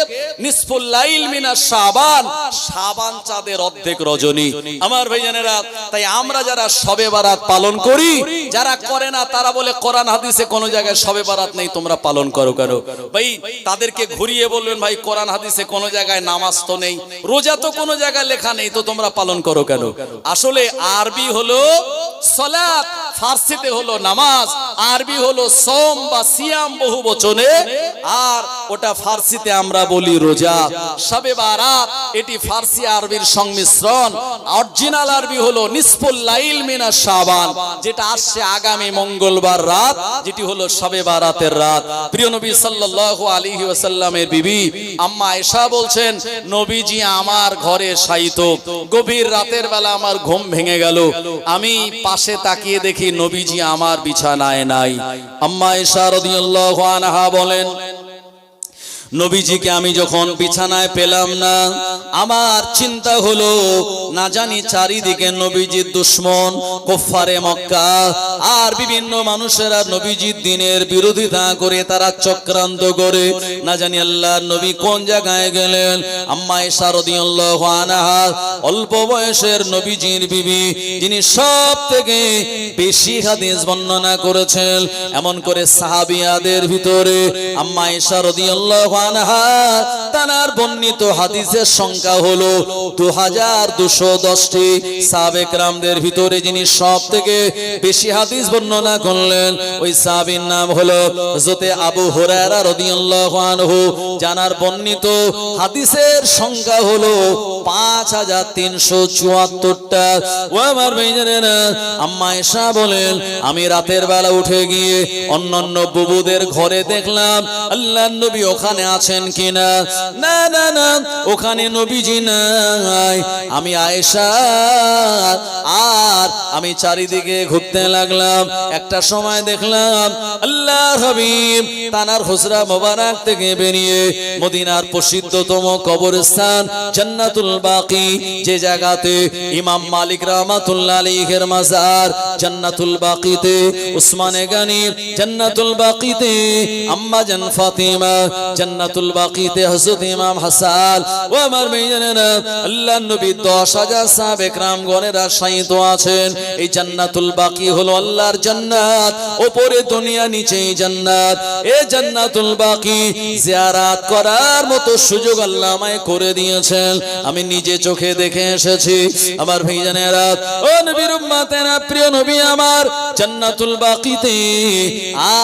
নিসফুল লাইল মিনাশ শাবান, শাবান চাঁদের অর্ধেক রজনী। আমার ভাইজানেরা, তাই আমরা যারা শবে বারাত পালন করি, যারা করে না তারা বলে কোরআন হাদিসে কোন জায়গায় শবে বারাত নেই, তোমরা পালন করো কেন? ভাই তাদেরকে ঘুরিয়ে বলবেন, ভাই কোরআন হাদিসে কোন জায়গায় নামাজ তো নেই, রোজা তো কোন জায়গায় লেখা নেই, তো তোমরা পালন করো কেন? আসলে আরবি হলো সালাত, ফার্সিতে হলো নামাজ, আরবি হলো সোম বা সিয়াম বহু বচনে, আর ওটা ফার্সিতে আমরা বলি রোজা। শবে বারাত এটি ফার্সি আরবির সংমিশ্রণ। অরিজিনাল আরবি হলো নিসফুল লাইল মিনাশ শাবান, যেটা আসছে আগামী মঙ্গলবার রাত, যেটি হলো শবে বারাতের রাত। প্রিয় নবী সাল্লাল্লাহু আলাইহি ওয়াসাল্লামের বিবি আম্মা আয়েশা বলছেন, নবীজি আমার ঘরে শায়িত, গভীর রাতের বেলা আমার ঘুম ভেঙে গেল, আমি পাশে তাকিয়ে দেখি নবীজি আমার বিছানায় নাই। আম্মা আয়েশা রাদিয়াল্লাহু আনহা বলেন, নবীজিকে আমি যখন বিছানায় পেলাম না, আমার চিন্তা হলো না জানি চারিদিকে নবীজির দুশমন কুফারে মক্কা আর বিভিন্ন মানুষেরা নবীজির দ্বীনের বিরোধিতা করে, তারা চক্রান্ত করে, না জানি আল্লাহর নবী কোন জায়গায় গেলেন। আম্মা আয়েশা রাদিয়াল্লাহু আনহা অল্প বয়সের নবীজির বিবি, যিনি সব থেকে বেশি হাদিস বর্ণনা করেছেন, এমন করে সাহাবিয়াদের ভিতরে আম্মা আয়েশা রাদিয়াল্লাহু আনহা তার বর্ণিত হাদিসের সংখ্যা হলো 2210টি। সাহাবে কেরামদের ভিতরে যিনি সব থেকে বেশি হাদিস বর্ণনা করলেন, ওই সাহাবীর নাম হলো হযরত আবু হুরায়রা রাদিয়াল্লাহু আনহু, জানার বর্ণিত হাদিসের সংখ্যা হলো 5374টা। ও আমার ভাইজানেরা, আম্মা আয়েশা বলেন, আমি রাতের বেলা উঠে গিয়ে অন্যান্য বুবুদের ঘরে দেখলাম আল্লাহর নবী ওখানে আছেন কিনা। না না না, ওখানে নবীজি নাই। আমি আয়েশা আর আমি চারিদিকে ঘুরতে লাগলাম। একটা সময় দেখলাম আল্লাহর হাবিব তানার হুজরা মোবারক থেকে বেরিয়ে মদিনার প্রসিদ্ধতম কবরস্থান জান্নাতুল বাকি, যে জায়গাতে ইমাম মালিক রাহমাতুল্লাহ আলাইহির মাজার, জান্নাতুল বাকিতে উসমানে গনি, জান্নাতুল বাকিতে আম্মা জান ফাতিমা, জান্নাতুল বাকিতে হযরত ইমাম হাসান। ও আমার ভাইজানেরা, আল্লাহর নবী 10,000 সাহাবে কেরামগণেরা শায়িত আছেন। এই জান্নাতুল বাকি হলো আল্লাহর জান্নাত, উপরে দুনিয়া নিচে জান্নাত। এই জান্নাতুল বাকি জিয়ারত করার মতো সুযোগ আল্লাহ আমায় করে দিয়েছেন, আমি নিজে চোখে দেখে এসেছি। আমার ভাইজানেরা, ও নবীর উম্মতেরা, প্রিয় নবী আমার জান্নাতুল বাকিতে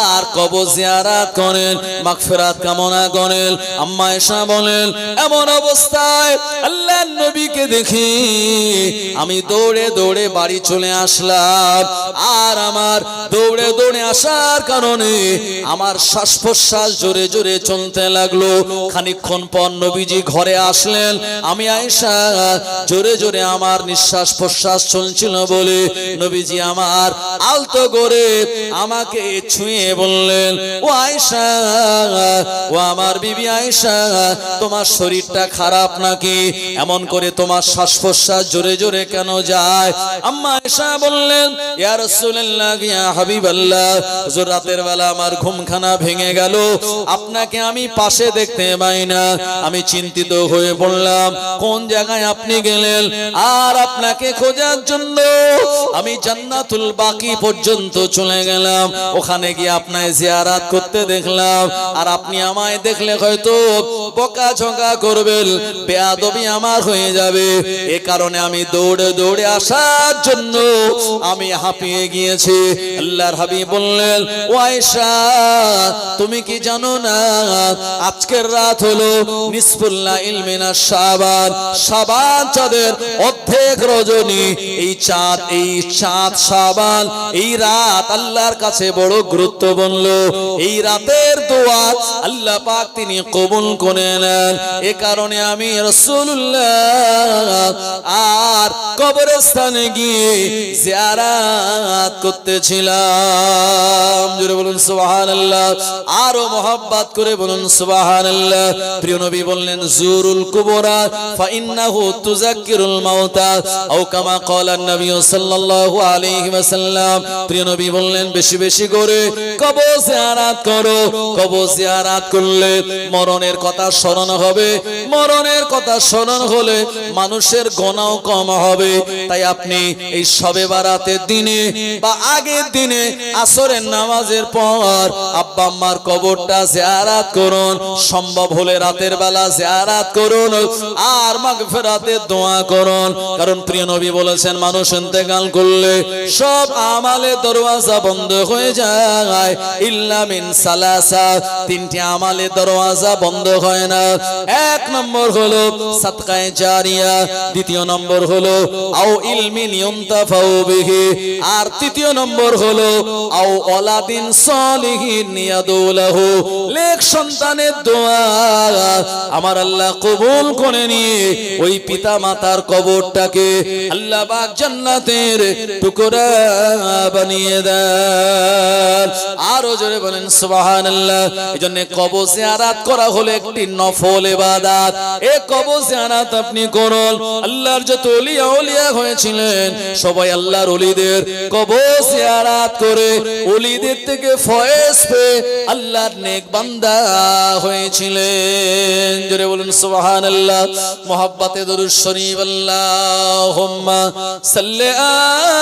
আর কবর জিয়ারত করেন, মাগফিরাত কামনা করেন। আম্মা আয়েশা বলেন, এমন অবস্থায় আল্লাহর নবীকে দেখি আমি দৌড়ে দৌড়ে বাড়ি চলে আসলাম। আর আমার দৌড়ে দৌড়ে আসার কারণে আমার শ্বাস প্রশ্বাস জোরে জোরে চলতে লাগলো। খানিকক্ষণ পর নবীজি ঘরে আসলেন। আমি আয়েশা জোরে জোরে আমার নিঃশ্বাস প্রশ্বাস চলছিল বলে নবীজি আমার আলতো করে আমাকে ছুঁয়ে বললেন, ও আয়েশা, ও আমার বিবি আয়েশা, তোমার শরীরটা খারাপ নাকি? এমন করে তোমার শ্বাস প্রশ্বাস জোরে জোরে কেন যায়? আম্মা আয়েশা বললেন, ইয়া রাসূলুল্লাহ, ইয়া হাবিবাল্লাহ, হুজুর রাতের বেলা আমার ঘুমখানা ভেঙে গেল, আপনাকে আমি পাশে দেখতে পাই না। আমি চিন্তিত হয়ে পড়লাম, কোন জায়গায় আপনি গেলেন? আর আপনাকে খোঁজার জন্য আমি জান্নাতুল বাকি পর্যন্ত চলে গেলাম। ওখানে গিয়ে আপনাকে জিয়ারত করতে দেখলাম। আর আপনি আমায় দেখলে হয়তো বকাঝকা করবেন, বেয়াদবি আমার হয়ে যাবে। এ কারণে আমি দৌড়ে দৌড়ে আসার জন্য আমি হাঁপিয়ে গিয়েছি। আল্লাহর হাবিব বললেন, ও আয়েশা, তুমি কি জানো না আজকের রাত হলো নিসফুল লাইল মিনাশ শাবান, শাবান চাঁদের অর্ধেক রজনী। এই চাঁদ শাবান, এই রাত আল্লাহর কাছে বড় গুরুত্বপূর্ণ। এই রাতের দোয়া আল্লাহ পাক তিনি কবুল করে নেন। এ কারণে আমি রাসূলুল্লাহ আর কবরস্থানে গিয়ে জিয়ারত করতেছিলাম। জোরে বলুন সুবহানাল্লাহ, আরো মহব্বত করে বলুন সুবহানাল্লাহ। প্রিয় নবী বললেন, জুরুল কুবরা ফাইন্নাহু তুযাক্কিরুল মাউতা, আও কামা ক্বালা নবী সাল্লাল্লাহু আলাইহি ওয়াসাল্লাম। প্রিয় নবী বললেন, বেশি বেশি করে কবর জিয়ারত করো। কবর জিয়ারত করলে মরণের কথা স্মরণ হবে, মরণের কথা স্মরণ হলে মানুষের গুনাহ কম হবে। তাই আপনি এই শবে বারাতের দিনে বা আগের দিনে আসরের নামাজের পর আব্বা আম্মার কবরটা জিয়ারত করুন। সম্ভব হলে রাতের বেলা জিয়ারত করুন আর মাগফিরাতের দোয়া করুন। কারণ প্রিয় নবী বলেছেন মানুষ ইন্তেকাল করলে সব আমালের দরওয়াজা বন্ধ হয়ে যায় ইল্লা মিন সালাসা, তিনটি আমালের দরওয়াজা বন্ধ হয় না। এক নম্বর হলো সাদকায়ে জারিয়া, দ্বিতীয় নম্বর হলো আও ইলমিন ইউনতাফাউ বিহি, আর তৃতীয় নম্বর হলো আও ওয়ালাদিন সালিহিন ইয়াদুলাহু, নেক সন্তানের দোয়া আমার আল্লাহ কবুল করে নিয়ে ওই পিতা মাতার কবরটাকে আল্লাহ পাক জান্নাতের টুকরা বানিয়ে দেন। আরো জোরে বলেন সুবহানাল্লাহ। এজন্য কবর জিয়ারত করা হলো একটি নফল ইবাদত। এই কবর জিয়ারত আপনি করুন। আল্লাহর যত ওলিয়া ওলিয়া হয়েছিলেন সবাই আল্লাহর ওলিদের কবর জিয়ারত করে ওলিদের থেকে ফয়েজ পেয়ে আল্লাহর নেক বান্দা হয়েছিলেন। জোরে বলুন সুবহানাল্লাহ। মুহাব্বতে দরুদ শরীফ আল্লাহুম্মা সাল্লি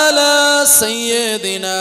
আলা সাইয়্যিদিনা